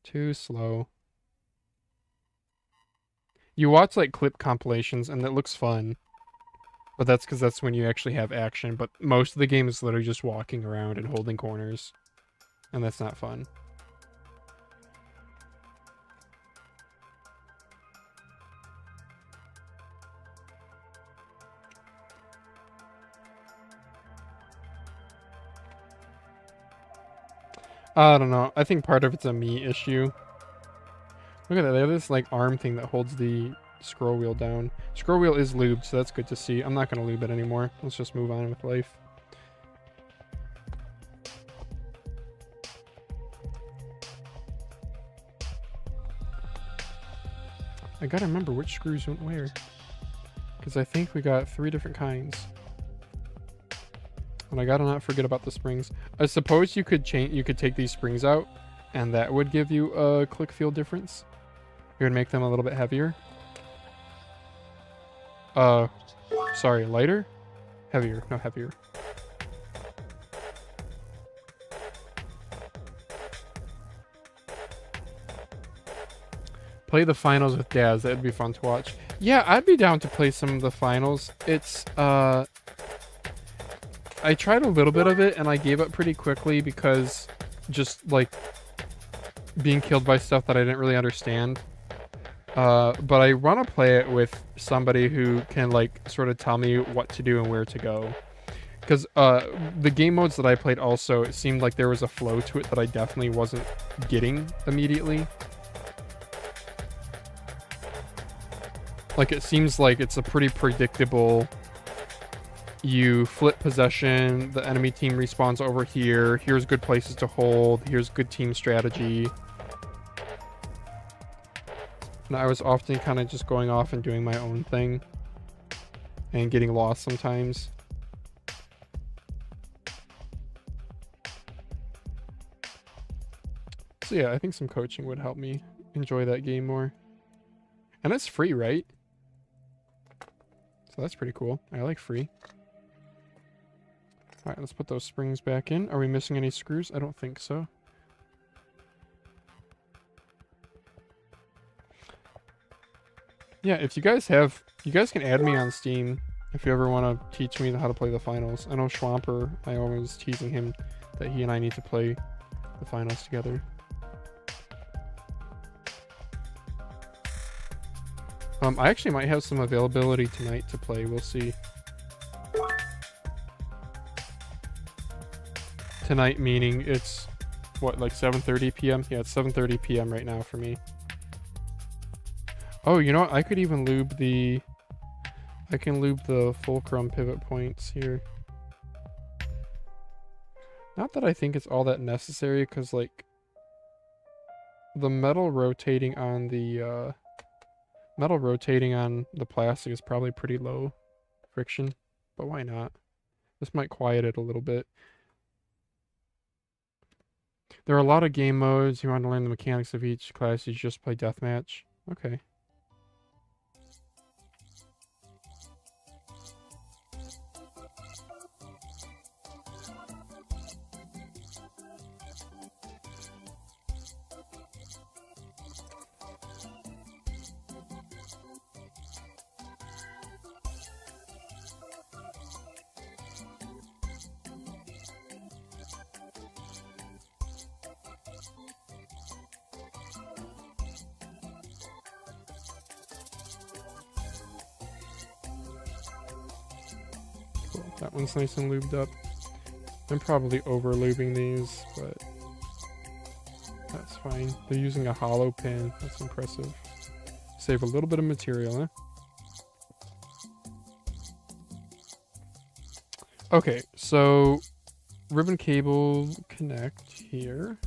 Too slow. You watch like clip compilations and it looks fun. But that's because that's when you actually have action. But most of the game is literally just walking around and holding corners. And that's not fun. I don't know. I think part of it's a me issue. Look at that. They have this like arm thing that holds the scroll wheel down. Scroll wheel is lubed, so that's good to see. I'm not going to lube it anymore. Let's just move on with life. I gotta remember which screws went where. Because I think we got 3 different kinds. And I gotta not forget about the springs. I suppose you could take these springs out, and that would give you a click feel difference. It would make them a little bit heavier. Sorry, lighter? Heavier, no heavier. Play the finals with Daz, that would be fun to watch. Yeah, I'd be down to play some of the finals. It's, I tried a little bit of it and I gave up pretty quickly because just like being killed by stuff that I didn't really understand. But I want to play it with somebody who can like sort of tell me what to do and where to go. Because the game modes that I played also, it seemed like there was a flow to it that I definitely wasn't getting immediately. Like it seems like it's a pretty predictable, you flip possession, the enemy team respawns over here, here's good places to hold, here's good team strategy. And I was often kind of just going off and doing my own thing and getting lost sometimes. So yeah, I think some coaching would help me enjoy that game more. And it's free, right? So that's pretty cool. I like free. Alright, let's put those springs back in. Are we missing any screws? I don't think so. Yeah, if you guys have... You guys can add me on Steam if you ever want to teach me how to play the finals. I know Schwamper, I always teasing him that he and I need to play the finals together. I actually might have some availability tonight to play. We'll see. Tonight meaning it's, what, like 7:30 p.m.? Yeah, it's 7:30 p.m. right now for me. Oh, you know what? I could even lube the... I can lube the fulcrum pivot points here. Not that I think it's all that necessary, because, like, the metal rotating on the, plastic is probably pretty low friction, but why not? This might quiet it a little bit. There are a lot of game modes. You want to learn the mechanics of each class, you just play deathmatch. Okay. That one's nice and lubed up. I'm probably over lubing these, but that's fine. They're using a hollow pin. That's impressive. Save a little bit of material, huh? Okay, so ribbon cable connect here.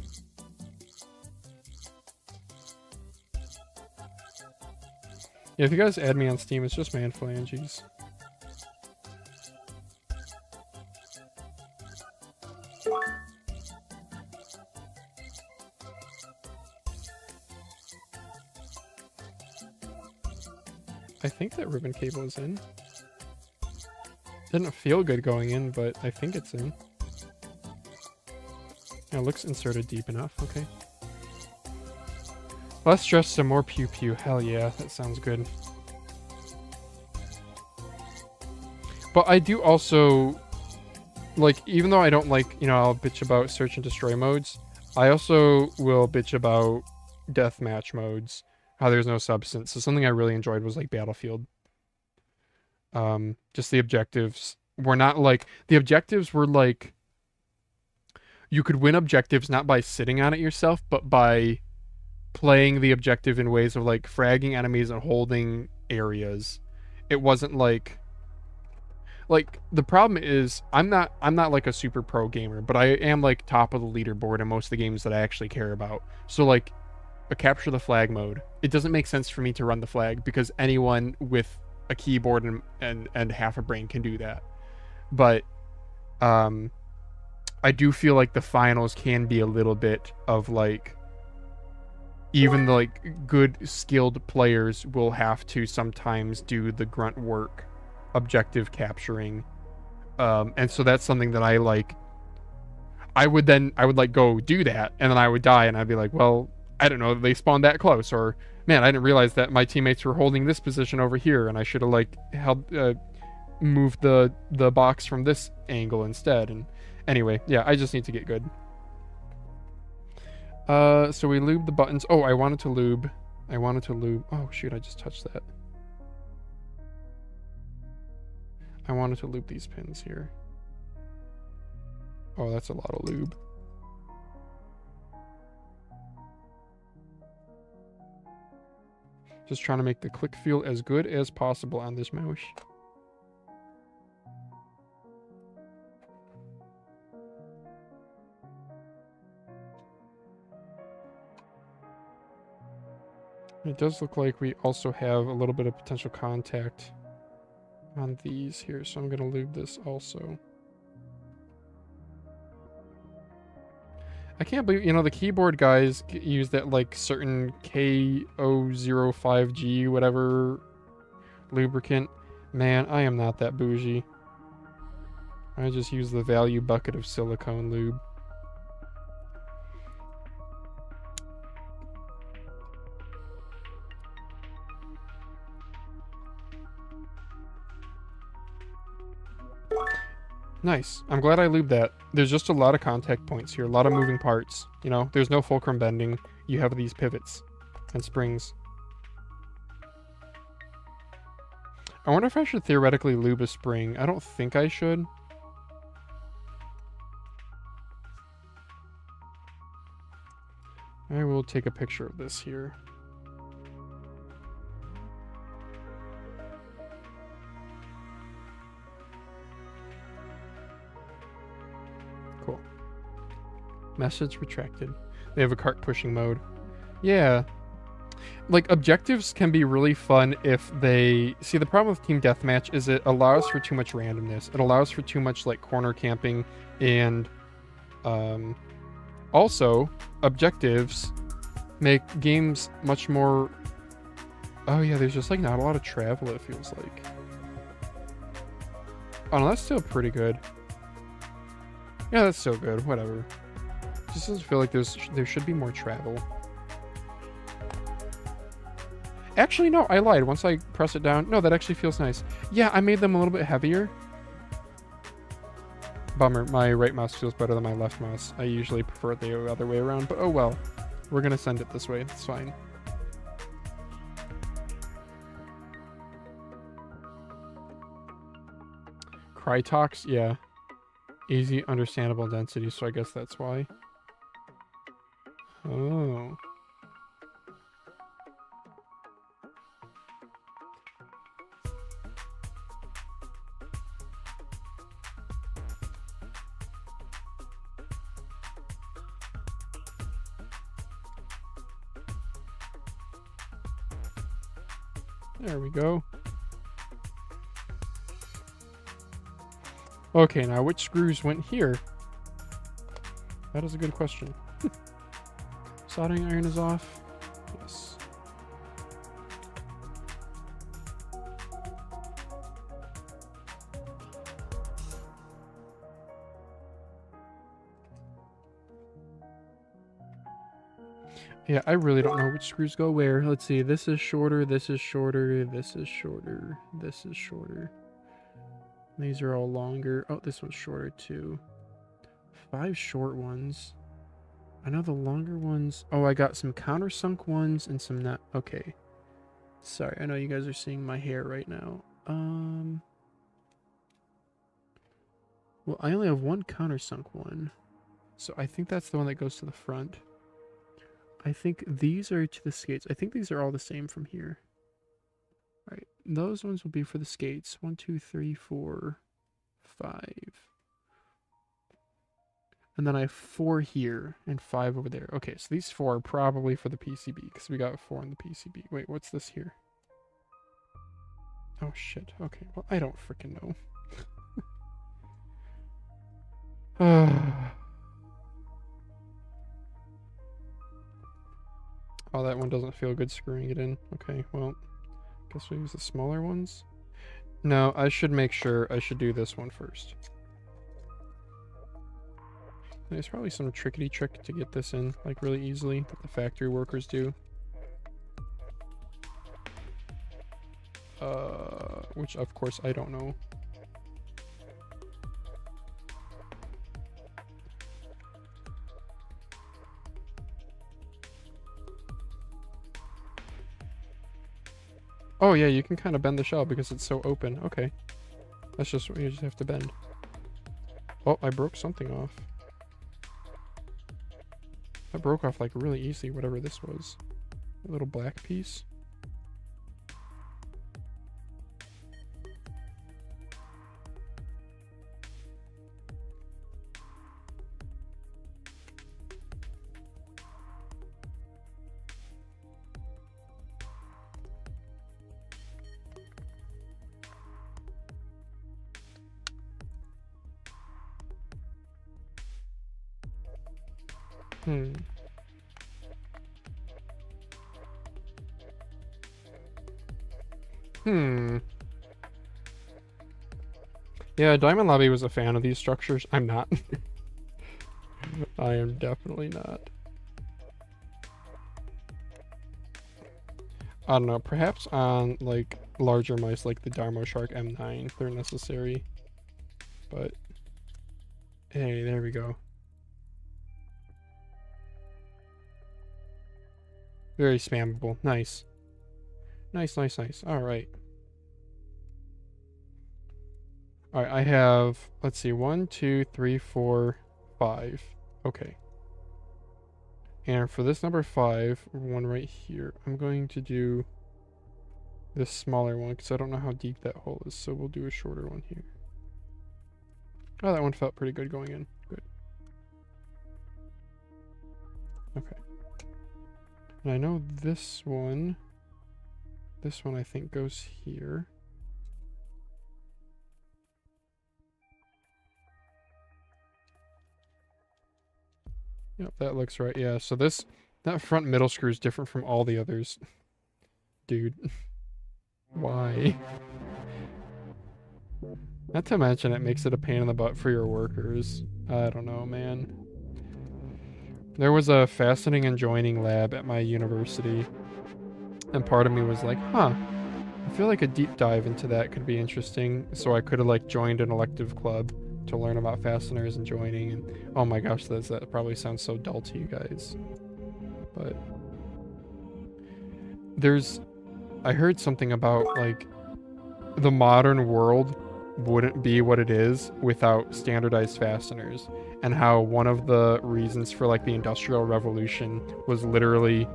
Yeah, if you guys add me on Steam, it's just man phalanges. I think that ribbon cable is in. Didn't feel good going in, but I think it's in. Yeah, it looks inserted deep enough, okay. Less stress and more pew pew. Hell yeah, that sounds good. But I do also, like, even though I don't like, you know, I'll bitch about search and destroy modes, I also will bitch about deathmatch modes, how there's no substance. So something I really enjoyed was like Battlefield. Just the objectives were not like, the objectives were like, you could win objectives not by sitting on it yourself, but by playing the objective in ways of like fragging enemies and holding areas. It wasn't like the problem is I'm not like a super pro gamer, but I am like top of the leaderboard in most of the games that I actually care about. So like a capture the flag mode, it doesn't make sense for me to run the flag because anyone with a keyboard and half a brain can do that. But I do feel like the finals can be a little bit of like, even the like good skilled players will have to sometimes do the grunt work objective capturing, and so that's something that I like. I would like go do that, and then I would die, and I'd be like, well, I don't know, they spawned that close, or man, I didn't realize that my teammates were holding this position over here, and I should have like held moved the box from this angle instead. And anyway, yeah, I just need to get good. So we lube the buttons. Oh, I wanted to lube. Oh shoot, I just touched that. I wanted to lube these pins here. Oh, that's a lot of lube. Just trying to make the click feel as good as possible on this mouse. It does look like we also have a little bit of potential contact on these here, so I'm going to lube this also. I can't believe, you know, the keyboard guys use that like certain K005G whatever lubricant. Man, I am not that bougie. I just use the value bucket of silicone lube. Nice. I'm glad I lubed that. There's just a lot of contact points here, a lot of moving parts. You know, there's no fulcrum bending. You have these pivots and springs. I wonder if I should theoretically lube a spring. I don't think I should. I will take a picture of this here. Cool. Message retracted. They have a cart pushing mode. Yeah. Like, objectives can be really fun if they... See, the problem with Team Deathmatch is it allows for too much randomness. It allows for too much, like, corner camping, and... also, objectives make games much more... Oh yeah, there's just, like, not a lot of travel, it feels like. Oh no, that's still pretty good. Yeah, that's still good, whatever. Just doesn't feel like there should be more travel. Actually, no, I lied. Once I press it down... No, that actually feels nice. Yeah, I made them a little bit heavier. Bummer, my right mouse feels better than my left mouse. I usually prefer it the other way around, but oh well. We're gonna send it this way, it's fine. Crytox, yeah. Easy, understandable density, so I guess that's why. Oh. There we go. Okay, now which screws went here? That is a good question. Soldering iron is off. Yes. Yeah, I really don't know which screws go where. Let's see. This is shorter. This is shorter. This is shorter. This is shorter. These are all longer. Oh, this one's shorter too. 5 short ones. I know the longer ones. Oh, I got some countersunk ones and some not. Okay. Sorry, I know you guys are seeing my hair right now. Well, I only have one countersunk one. So I think that's the one that goes to the front. I think these are to the skates. I think these are all the same from here. All right, those ones will be for the skates. 1, 2, 3, 4, 5. And then I have 4 here and 5 over there. Okay, so these 4 are probably for the PCB because we got 4 in the PCB. Wait, what's this here? Oh, shit. Okay, well, I don't freaking know. Oh, that one doesn't feel good screwing it in. Okay, well, guess we use the smaller ones. No, I should make sure I should do this one first. There's probably some trickety trick to get this in, like, really easily that the factory workers do. Which, of course, I don't know. Oh, yeah, you can kind of bend the shell because it's so open. Okay. That's just what you just have to bend. Oh, I broke something off. That broke off, like, really easy, whatever this was. A little black piece. Yeah, Diamond Lobby was a fan of these structures. I'm not. I am definitely not. I don't know, perhaps on, like, larger mice like the Darmo Shark M9, they're necessary. But, hey, there we go. Very spammable. Nice. Nice, nice, nice. Alright. Alright, I have, let's see, 1, 2, 3, 4, 5. Okay. And for this number 5, one right here, I'm going to do this smaller one because I don't know how deep that hole is, so we'll do a shorter one here. Oh, that one felt pretty good going in. Good. Okay. And I know this one I think goes here. Yep, that looks right. Yeah, so that front middle screw is different from all the others. Dude. Why? Not to mention it makes it a pain in the butt for your workers. I don't know, man. There was a fastening and joining lab at my university, and part of me was like, huh, I feel like a deep dive into that could be interesting, so I could have, like, joined an elective club to learn about fasteners and joining, and oh my gosh, that probably sounds so dull to you guys. But I heard something about, like, the modern world wouldn't be what it is without standardized fasteners, and how one of the reasons for, like, the Industrial Revolution was literally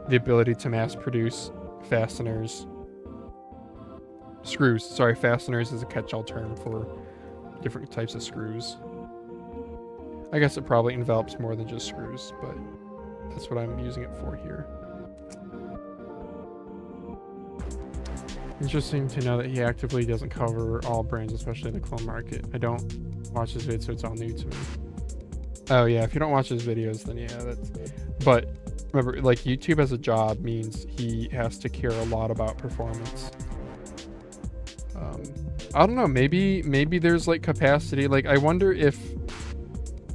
the ability to mass produce fasteners. Screws. Sorry, fasteners is a catch-all term for different types of screws. I guess it probably envelops more than just screws, but that's what I'm using it for here. Interesting to know that he actively doesn't cover all brands, especially the clone market. I don't watch his vids, so it's all new to me. Oh yeah, if you don't watch his videos, then yeah, that's... But remember, like, YouTube as a job means he has to care a lot about performance. I don't know, maybe there's, like, capacity. Like, I wonder if...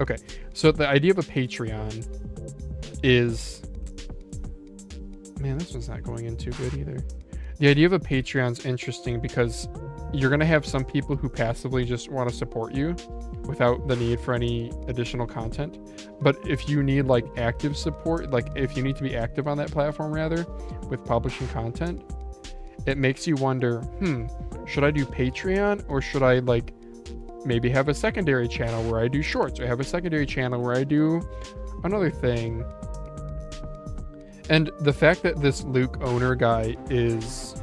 Okay, so the idea of a Patreon is Man, this one's not going in too good either. The idea of a Patreon's interesting because you're going to have some people who passively just want to support you without the need for any additional content. But if you need like active support, like if you need to be active on that platform rather with publishing content, it makes you wonder, should I do Patreon or should I like maybe have a secondary channel where I do shorts, or have a secondary channel where I do another thing? And the fact that this Luke owner guy is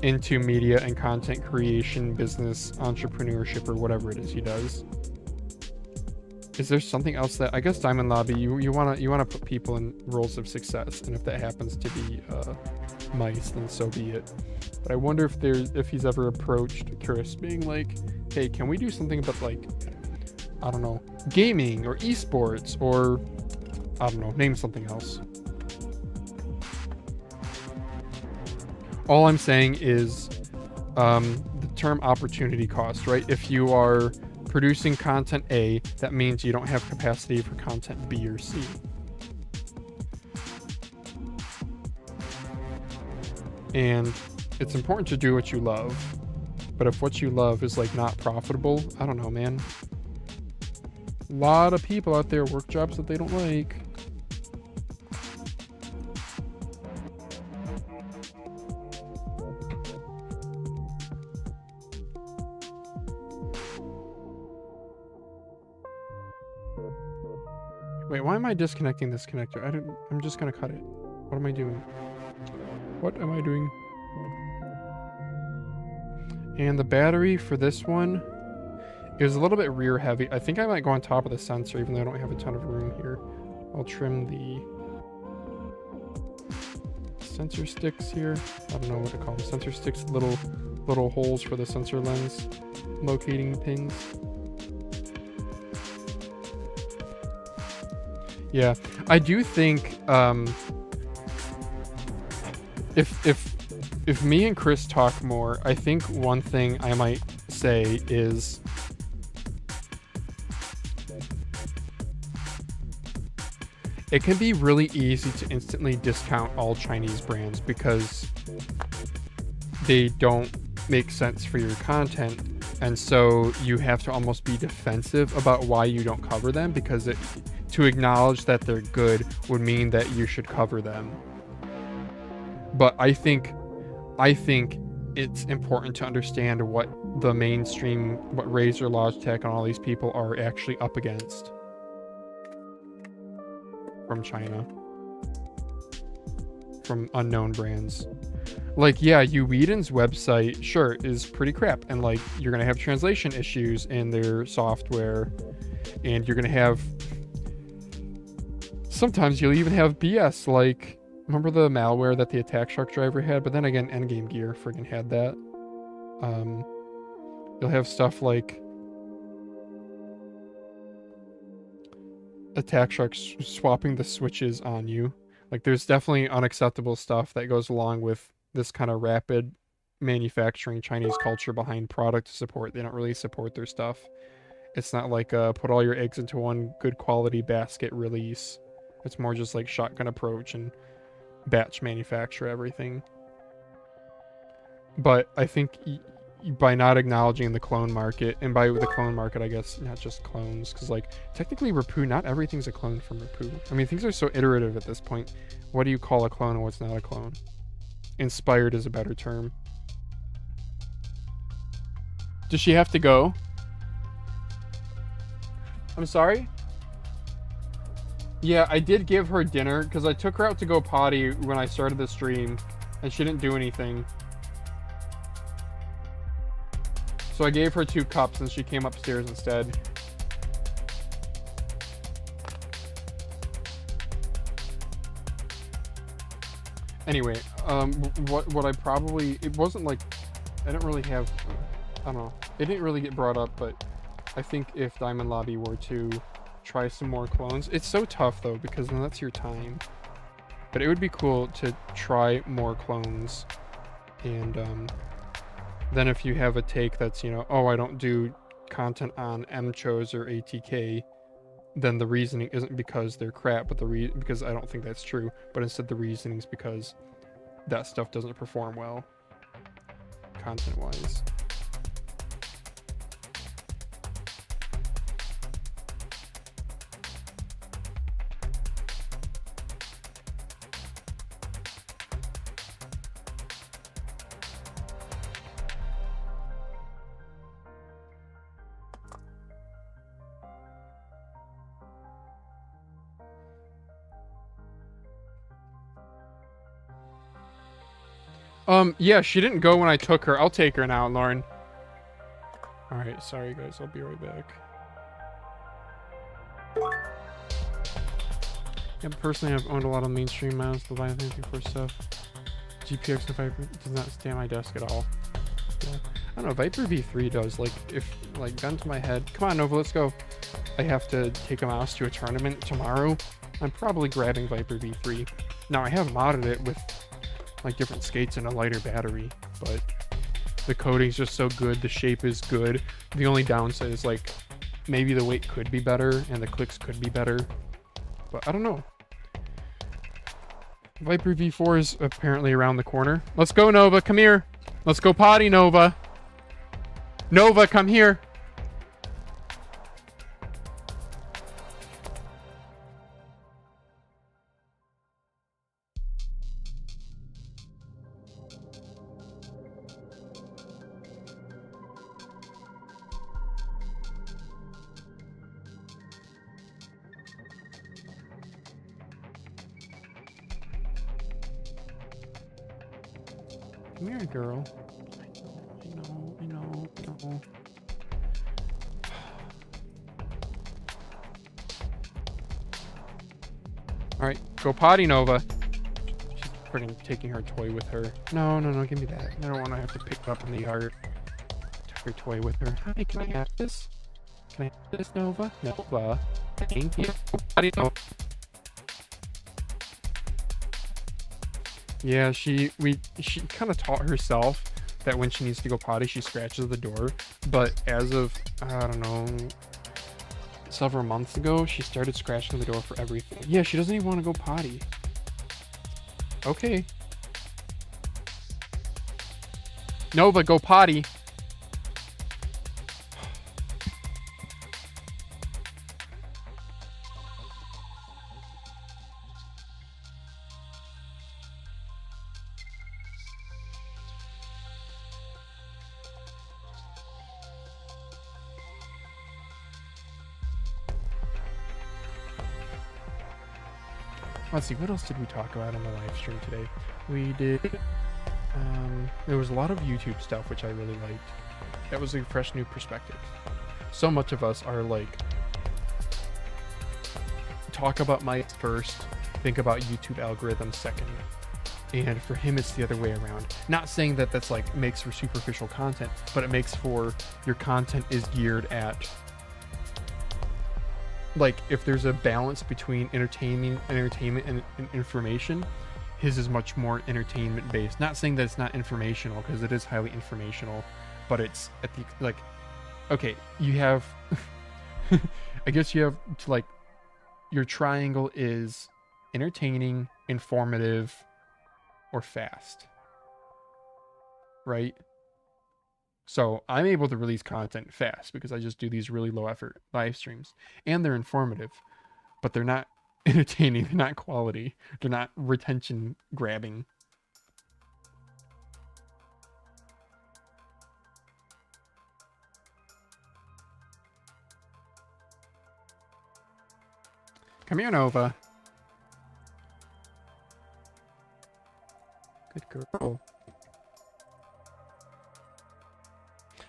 into media and content creation, business, entrepreneurship, or whatever it is he does. Is there something else that, I guess Diamond Lobby, you wanna put people in roles of success, and if that happens to be mice, then so be it. But I wonder if he's ever approached Chris being like, hey, can we do something about like, I don't know, gaming or esports, or I don't know, name something else. All I'm saying is the term opportunity cost, right? If you are producing content A, that means you don't have capacity for content B or C. And it's important to do what you love, but if what you love is like not profitable, I don't know, man. A lot of people out there work jobs that they don't like. Wait, why am I disconnecting this connector? I'm just gonna cut it. What am I doing? What am I doing? And the battery for this one is a little bit rear heavy. I think I might go on top of the sensor, even though I don't have a ton of room here. I'll trim the sensor sticks here. I don't know what to call them. Sensor sticks, little holes for the sensor lens locating pins. Yeah, I do think if me and Chris talk more, I think one thing I might say is it can be really easy to instantly discount all Chinese brands because they don't make sense for your content, and so you have to almost be defensive about why you don't cover them, because to acknowledge that they're good would mean that you should cover them. But I think it's important to understand what the mainstream, what Razer, Logitech, and all these people are actually up against from China, from unknown brands. Like, yeah, Uweden's website, sure, is pretty crap, and like you're gonna have translation issues in their software, and you're gonna have, sometimes you'll even have BS, like, remember the malware that the Attack Shark driver had? But then again, Endgame Gear friggin' had that. You'll have stuff like Attack Shark swapping the switches on you. Like, there's definitely unacceptable stuff that goes along with this kind of rapid manufacturing Chinese culture behind product support. They don't really support their stuff. It's not like put all your eggs into one good quality basket release. It's more just like shotgun approach and batch manufacture everything. But I think by not acknowledging the clone market, and by the clone market I guess not just clones, because like technically Rapoo, not everything's a clone from Rapoo. I mean, things are so iterative at this point. What do you call a clone and what's not a clone? Inspired is a better term. Does she have to go? I'm sorry? Yeah, I did give her dinner because I took her out to go potty when I started the stream and she didn't do anything. So I gave her 2 cups and she came upstairs instead. Anyway, what I probably, it wasn't like, I didn't really have, I don't know, it didn't really get brought up, but I think if Diamond Lobby were to try some more clones, it's so tough though, because then that's your time. But it would be cool to try more clones, and then if you have a take that's, you know, oh, I don't do content on MCHOs or ATK, then the reasoning isn't because they're crap, but because I don't think that's true, but instead the reasoning's because that stuff doesn't perform well, content-wise. Yeah, she didn't go when I took her. I'll take her now, Lauren. Alright, sorry guys, I'll be right back. Yeah, personally, I've owned a lot of mainstream mounts, the line things before stuff. GPX and Viper does not stay on my desk at all. Yeah. I don't know, Viper V3 does. Like, if, like, gun to my head. Come on, Nova, let's go. I have to take a mouse to a tournament tomorrow. I'm probably grabbing Viper V3. Now, I have modded it with, like, different skates and a lighter battery, but the coating's just so good, the shape is good. The only downside is, like, maybe the weight could be better and the clicks could be better, but I don't know. Viper V4 is apparently around the corner. Let's go, Nova, come here. Let's go potty, Nova. Nova, come here. Come here, girl. I know. Alright, go potty, Nova. She's taking her toy with her. No, give me that. I don't want to have to pick it up in the yard. Take her toy with her. Hi, can I have this? Can I have this, Nova? Nova. Thank you. Potty, Nova. Yeah, she kind of taught herself that when she needs to go potty, she scratches the door. But as of, I don't know, several months ago, she started scratching the door for everything. Yeah, she doesn't even want to go potty. Okay. Nova, go potty. Let's see, what else did we talk about on the live stream today? We did, there was a lot of YouTube stuff, which I really liked. That was a fresh new perspective. So much of us are like, talk about mics first, think about YouTube algorithms second. And for him, it's the other way around. Not saying that that's like makes for superficial content, but it makes for your content is geared at, like, if there's a balance between entertainment and information, his is much more entertainment based. Not saying that it's not informational, because it is highly informational, but it's at the, like, okay, you have I guess you have to, like, your triangle is entertaining, informative, or fast, right? So I'm able to release content fast because I just do these really low effort live streams, and they're informative, but they're not entertaining, they're not quality, they're not retention grabbing. Come here, Nova. Good girl.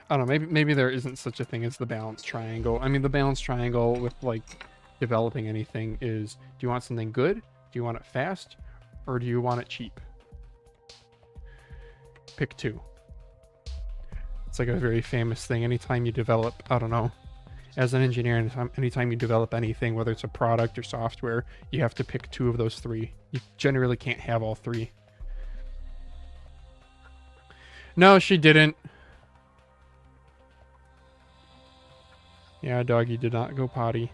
I don't know, maybe there isn't such a thing as the balanced triangle. I mean, the balanced triangle with, like, developing anything is, do you want something good? Do you want it fast? Or do you want it cheap? Pick two. It's like a very famous thing. Anytime you develop, I don't know, as an engineer, anytime you develop anything, whether it's a product or software, you have to pick two of those three. You generally can't have all three. No, she didn't. Yeah, doggy did not go potty.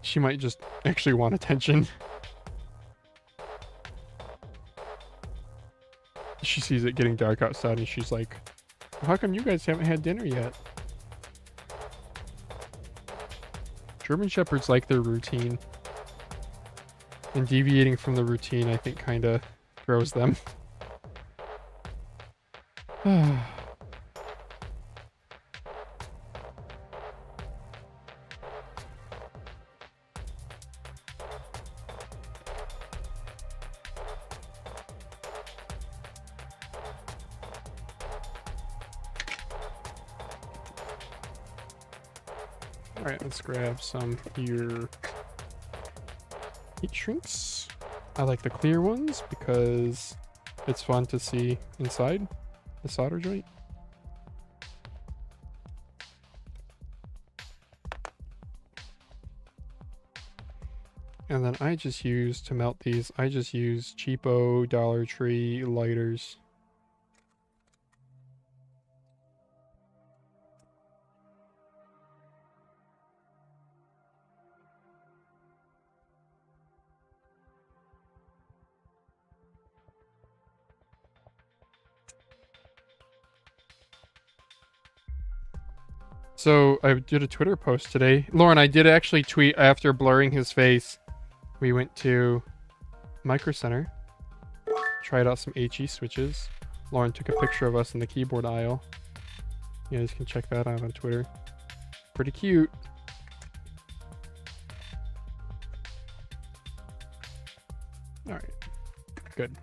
She might just actually want attention. She sees it getting dark outside and she's like, how come you guys haven't had dinner yet? German Shepherds like their routine. And deviating from the routine, I think, kind of throws them. Alright, let's grab some here. Heat shrinks. I like the clear ones because it's fun to see inside the solder joint. And then I just use, to melt these, I just use cheapo Dollar Tree lighters. So I did a Twitter post today. Lauren, I did actually tweet after blurring his face. We went to Micro Center, tried out some HE switches. Lauren took a picture of us in the keyboard aisle. You guys can check that out on Twitter. Pretty cute. All right, good.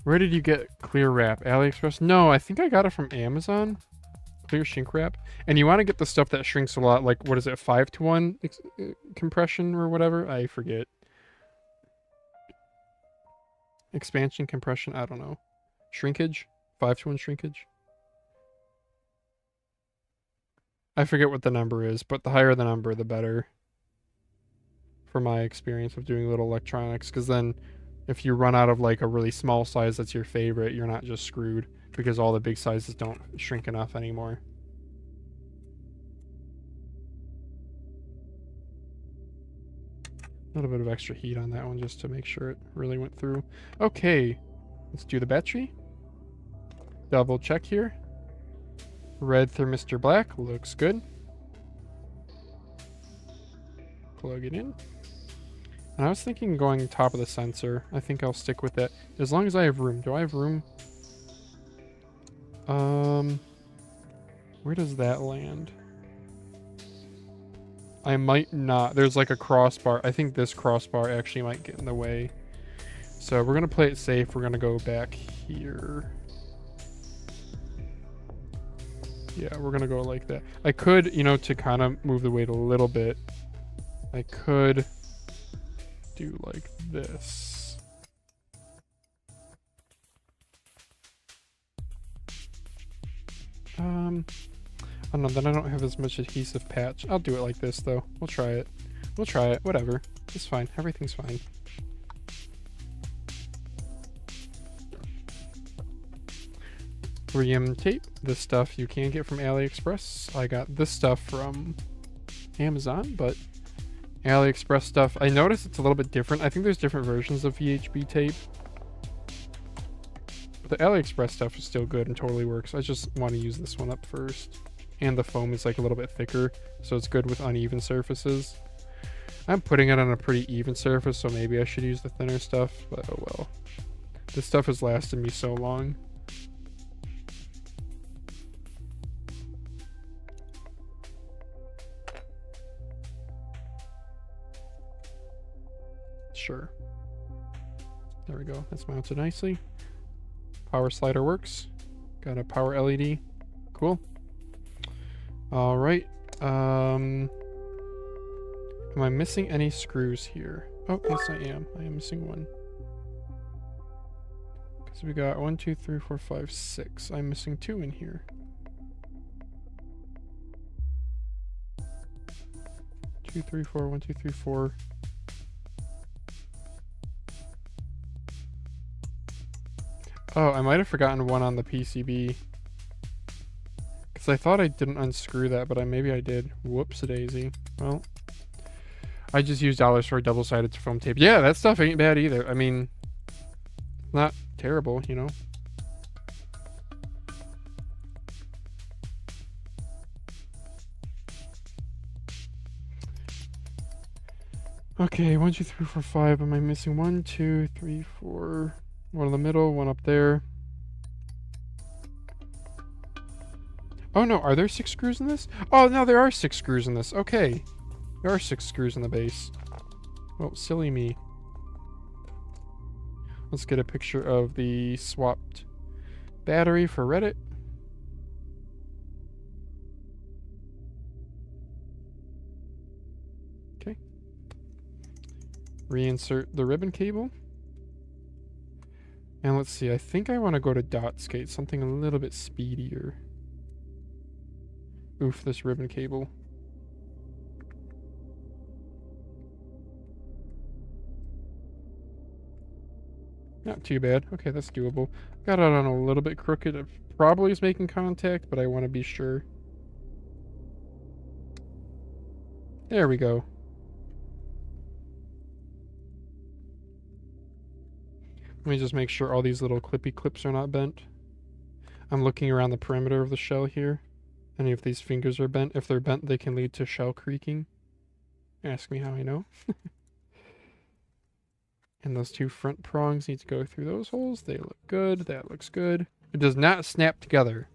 Where did you get clear wrap? AliExpress? No, I think I got it from Amazon. Clear shrink wrap. And you want to get the stuff that shrinks a lot, like, what is it, 5:1 compression or whatever? I forget. Expansion, compression, I don't know. Shrinkage? 5:1 shrinkage? I forget what the number is, but the higher the number, the better. For my experience of doing little electronics, because then if you run out of like a really small size that's your favorite, you're not just screwed, because all the big sizes don't shrink enough anymore. A little bit of extra heat on that one just to make sure it really went through. Okay, let's do the battery. Double check here. Red thermistor black, looks good. Plug it in. And I was thinking going top of the sensor. I think I'll stick with that. As long as I have room. Do I have room? Where does that land? I might not. There's like a crossbar. I think this crossbar actually might get in the way. So we're going to play it safe. We're going to go back here. Yeah, we're going to go like that. I could, you know, to kind of move the weight a little bit, I could do like this. I don't know, then I don't have as much adhesive patch. I'll do it like this though. We'll try it. We'll try it. Whatever. It's fine. Everything's fine. Rheum tape. This stuff you can get from AliExpress. I got this stuff from Amazon, but AliExpress stuff, I noticed it's a little bit different. I think there's different versions of VHB tape. But the AliExpress stuff is still good and totally works. I just want to use this one up first. And the foam is like a little bit thicker, so it's good with uneven surfaces. I'm putting it on a pretty even surface, so maybe I should use the thinner stuff, but oh well. This stuff has lasted me so long. Sure. There we go. That's mounted nicely. Power slider works. Got a power LED. Cool. All right. Am I missing any screws here? Oh, yes, I am. I am missing one. Because we got 1, 2, 3, 4, 5, 6. I'm missing 2 in here. 2, 3, 4. 1, 2, 3, 4. Oh, I might have forgotten one on the PCB. Because I thought I didn't unscrew that, but maybe I did. Whoops-a-daisy. Well, I just used dollars for double-sided foam tape. Yeah, that stuff ain't bad either. I mean, not terrible, you know. Okay, 1, 2, 3, 4, 5. Am I missing 1, 2, 3, 4? One in the middle, one up there. Oh no, are there 6 screws in this? Oh no, there are 6 screws in this. Okay. There are 6 screws in the base. Well, silly me. Let's get a picture of the swapped battery for Reddit. Okay. Reinsert the ribbon cable. And let's see, I think I want to go to dot skate, something a little bit speedier. Oof, this ribbon cable. Not too bad. Okay, that's doable. Got it on a little bit crooked. It probably is making contact, but I want to be sure. There we go. Let me just make sure all these little clippy clips are not bent. I'm looking around the perimeter of the shell here. Any of these fingers are bent. If they're bent, they can lead to shell creaking. Ask me how I know. And those 2 front prongs need to go through those holes. They look good. That looks good. It does not snap together.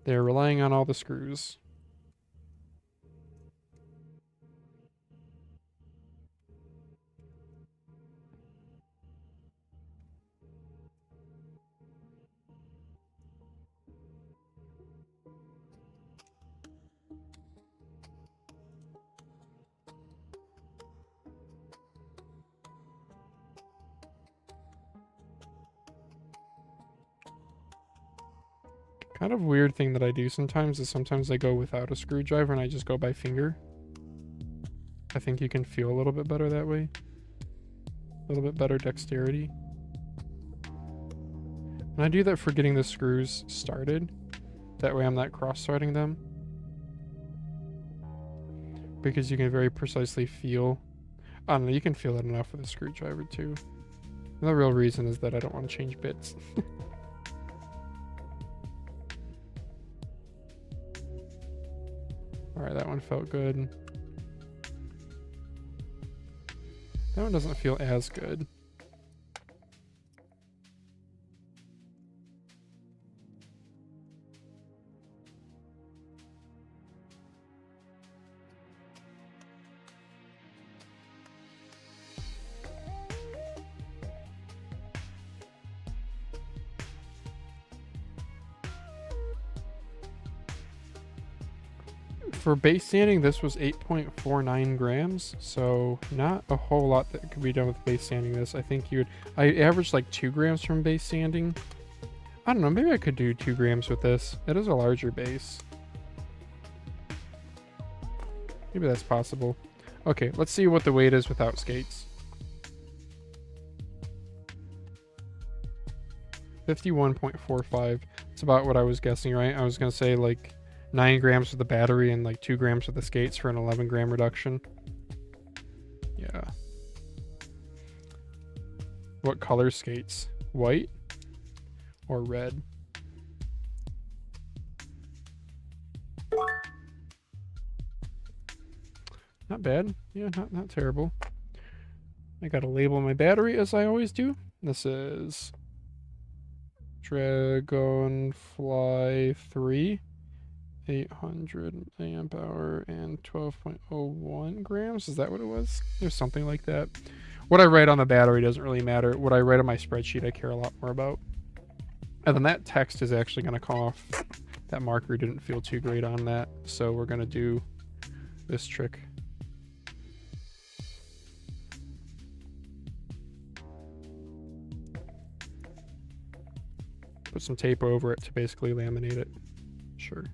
They're relying on all the screws. Kind of weird thing that I do sometimes is sometimes I go without a screwdriver and I just go by finger. I think you can feel a little bit better that way. A little bit better dexterity. And I do that for getting the screws started. That way I'm not cross-threading them. Because you can very precisely feel... I don't know, you can feel it enough with a screwdriver too. And the real reason is that I don't want to change bits. Alright, that one felt good. That one doesn't feel as good. For base sanding, this was 8.49 grams, so not a whole lot that could be done with base sanding this. I think I averaged like 2 grams from base sanding. I don't know, maybe I could do 2 grams with this. It is a larger base. Maybe that's possible. Okay, let's see what the weight is without skates. 51.45. It's about what I was guessing, right? I was gonna say like 9 grams with the battery and like 2 grams with the skates for an 11 gram reduction. Yeah. What color skates? White or red? Not bad. Yeah, not terrible. I gotta label my battery as I always do. This is Dragonfly 3. 800 amp hour and 12.01 grams. Is that what it was? There's something like that. What I write on the battery doesn't really matter. What I write on my spreadsheet I care a lot more about. And then that text is actually going to come off. That marker didn't feel too great on that, so we're going to do this trick. Put some tape over it to basically laminate it. Sure.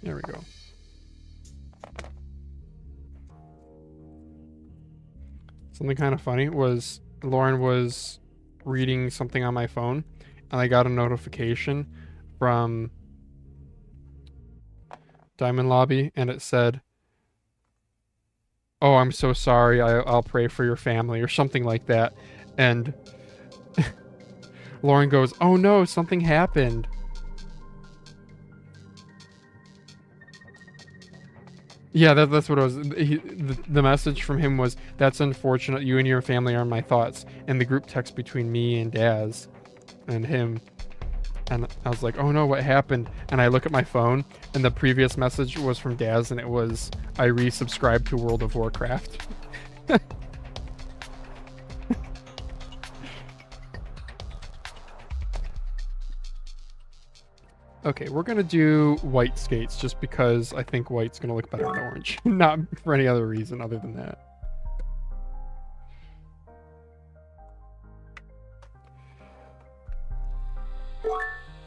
There we go. Something kind of funny was Lauren was reading something on my phone and I got a notification from Diamond Lobby, and it said, "Oh, I'm so sorry. I'll pray for your family," or something like that. And Lauren goes, "Oh no, something happened." Yeah, that's what it was. The message from him was, "That's unfortunate. You and your family are in my thoughts." And the group text between me and Daz and him. And I was like, "Oh no, what happened?" And I look at my phone, and the previous message was from Daz, and it was, "I resubscribed to World of Warcraft." Okay, we're gonna do white skates just because I think white's gonna look better than orange. Not for any other reason other than that.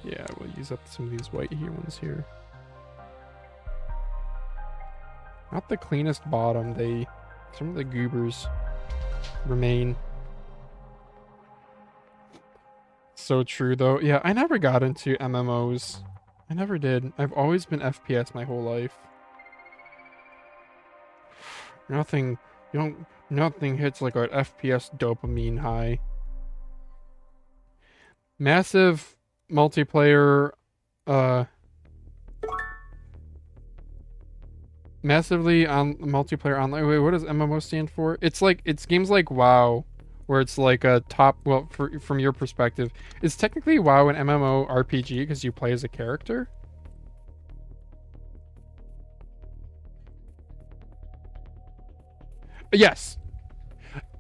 Yeah, we'll use up some of these white ones here. Not the cleanest bottom. Some of the goobers remain. So true though. Yeah, I never got into MMOs. I never did. I've always been FPS my whole life. Nothing hits like an FPS dopamine high. Massive multiplayer massively on multiplayer online. Wait, what does MMO stand for? It's games like WoW, where it's like a top, well, from your perspective, is technically WoW an MMO RPG because you play as a character? Yes.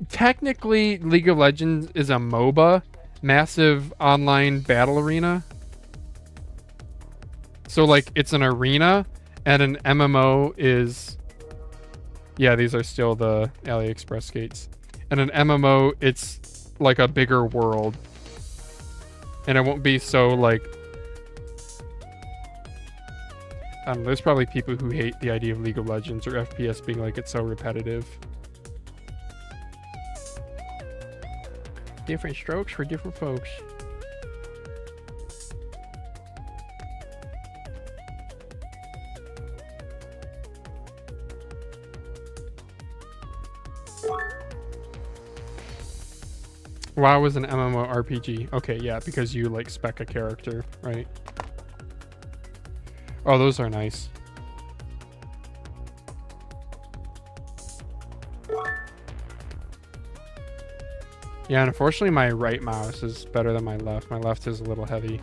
Technically, League of Legends is a MOBA, massive online battle arena. So like it's an arena, and an MMO is, yeah, these are still the AliExpress skates. And an MMO, it's like a bigger world. And it won't be so like, there's probably people who hate the idea of League of Legends or FPS being like it's so repetitive. Different strokes for different folks. WoW was an MMORPG. Okay, yeah, because you like spec a character, right? Oh, those are nice. Yeah, unfortunately my right mouse is better than my left. My left is a little heavy.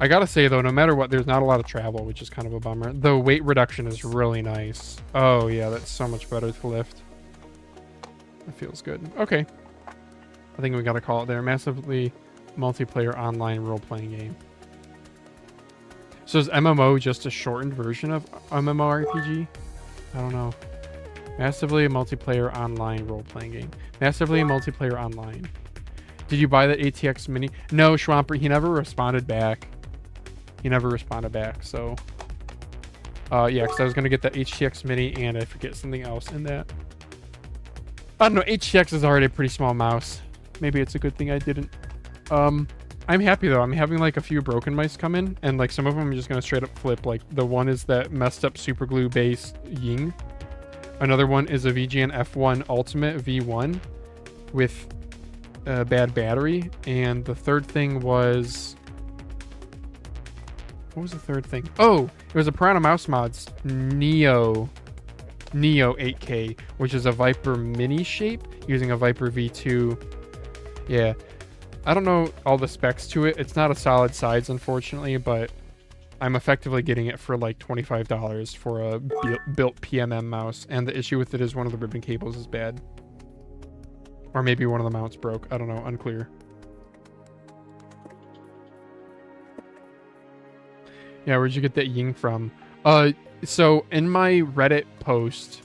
I gotta say though, no matter what, there's not a lot of travel, which is kind of a bummer. The weight reduction is really nice. Oh yeah, that's so much better to lift. That feels good. Okay. I think we gotta call it there. Massively multiplayer online role-playing game. So is MMO just a shortened version of MMORPG? I don't know. Massively multiplayer online role-playing game. Massively multiplayer online. Did you buy the ATX Mini? No, Schwamper, he never responded back. So yeah, because I was gonna get that HTX Mini and I forget something else in that. I don't know, HTX is already a pretty small mouse. Maybe it's a good thing I didn't. I'm happy though. I'm having like a few broken mice come in, and like some of them I'm just gonna straight up flip. Like the one is that messed up super glue based Ying. Another one is a VGN F1 Ultimate V1 with a bad battery. And the third thing was, what was the third thing? Oh, it was a Piranha Mouse Mods Neo 8K, which is a Viper mini shape using a Viper V2. Yeah, I don't know all the specs to it. It's not a solid size, unfortunately, but I'm effectively getting it for like $25 for a built PMM mouse. And the issue with it is one of the ribbon cables is bad. Or maybe one of the mounts broke. I don't know, unclear. Yeah, where'd you get that Ying from? So in my Reddit post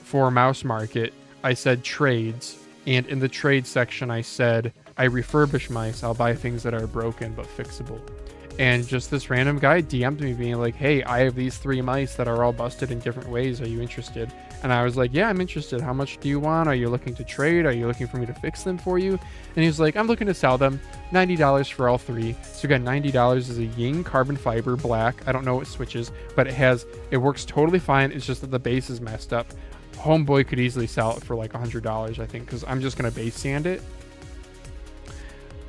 for Mouse Market, I said trades, and in the trade section I said I refurbish mice. I'll buy things that are broken but fixable. And just this random guy DM'd me being like, hey, I have these 3 mice that are all busted in different ways. Are you interested? And I was like, yeah, I'm interested. How much do you want? Are you looking to trade? Are you looking for me to fix them for you? And he was like, I'm looking to sell them. $90 for all 3. So you got $90 as a Ying carbon fiber black. I don't know what switches, but it works totally fine. It's just that the base is messed up. Homeboy could easily sell it for like $100, I think, because I'm just going to base sand it.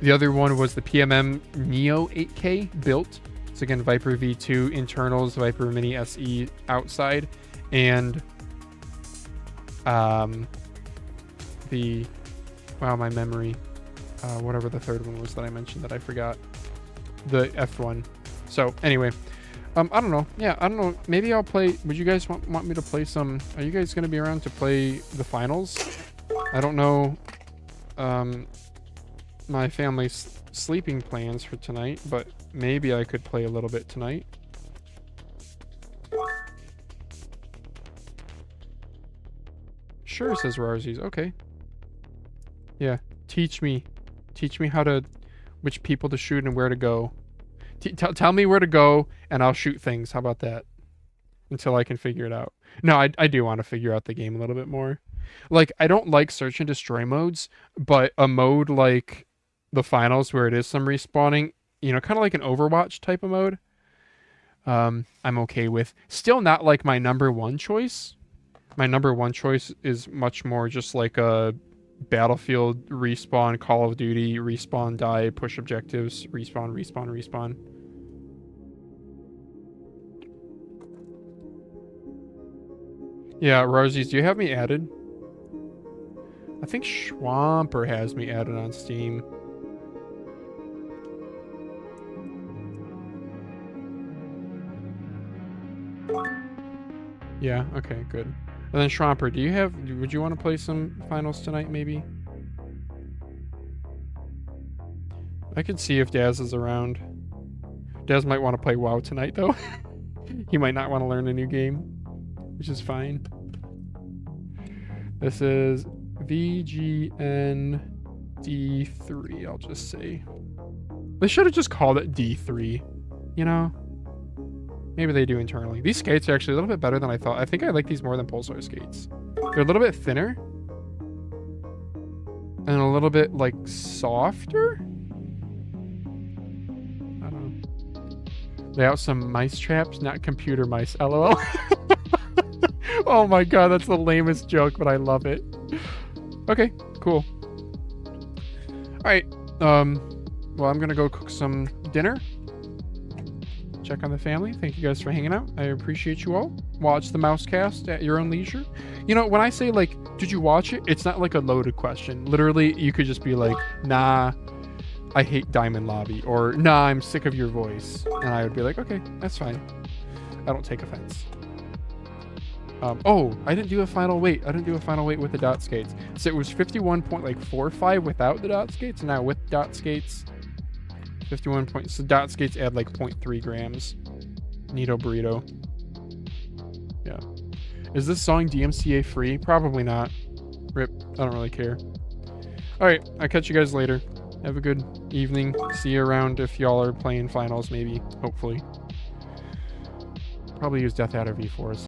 The other one was the PMM Neo 8K built. So again, Viper V2 internals, Viper Mini SE outside, and my memory, whatever the third one was that I mentioned that I forgot, the F1. So anyway, I don't know. Yeah, I don't know. Maybe I'll play. Would you guys want me to play some? Are you guys going to be around to play the finals? I don't know. My family's sleeping plans for tonight, but maybe I could play a little bit tonight. Sure, says Rarzies. Okay. Yeah. Teach me which people to shoot and where to go. Tell me where to go and I'll shoot things. How about that? Until I can figure it out. No, I do want to figure out the game a little bit more. Like, I don't like search and destroy modes, but a mode like the finals where it is some respawning, kind of like an Overwatch type of mode, I'm okay with. Still not like my number 1 choice. My number 1 choice is much more just like a Battlefield respawn, Call of Duty respawn, die, push objectives, respawn. Yeah, Rosies, do you have me added? I think Schwamper has me added on Steam. Yeah, okay, good. And then Schwamper, would you want to play some finals tonight, maybe? I could see if Daz is around. Daz might want to play WoW tonight, though. He might not want to learn a new game, which is fine. This is VGN D3, I'll just say. They should have just called it D3, Maybe they do internally. These skates are actually a little bit better than I thought. I think I like these more than Pulsar skates. They're a little bit thinner. And a little bit, like, softer? I don't know. Lay out some mice traps, not computer mice. LOL. Oh my god, that's the lamest joke, but I love it. Okay, cool. Alright, well, I'm gonna go cook some dinner. Check on the family. Thank you guys for hanging out. I appreciate you all. Watch the Mousecast at your own leisure. When I say, like, did you watch it? It's not like a loaded question. Literally, you could just be like, nah, I hate Diamond Lobby, or nah, I'm sick of your voice. And I would be like, okay, that's fine. I don't take offense. Oh, I didn't do a final weight. I didn't do a final weight with the dot skates. So it was 51.45 without the dot skates, and now with dot skates, 51 points. So dot skates add like 0.3 grams. Neato burrito. Yeah. Is this song DMCA free? Probably not. Rip. I don't really care. Alright, I'll catch you guys later. Have a good evening. See you around if y'all are playing finals, maybe. Hopefully. Probably use Death Adder V4s.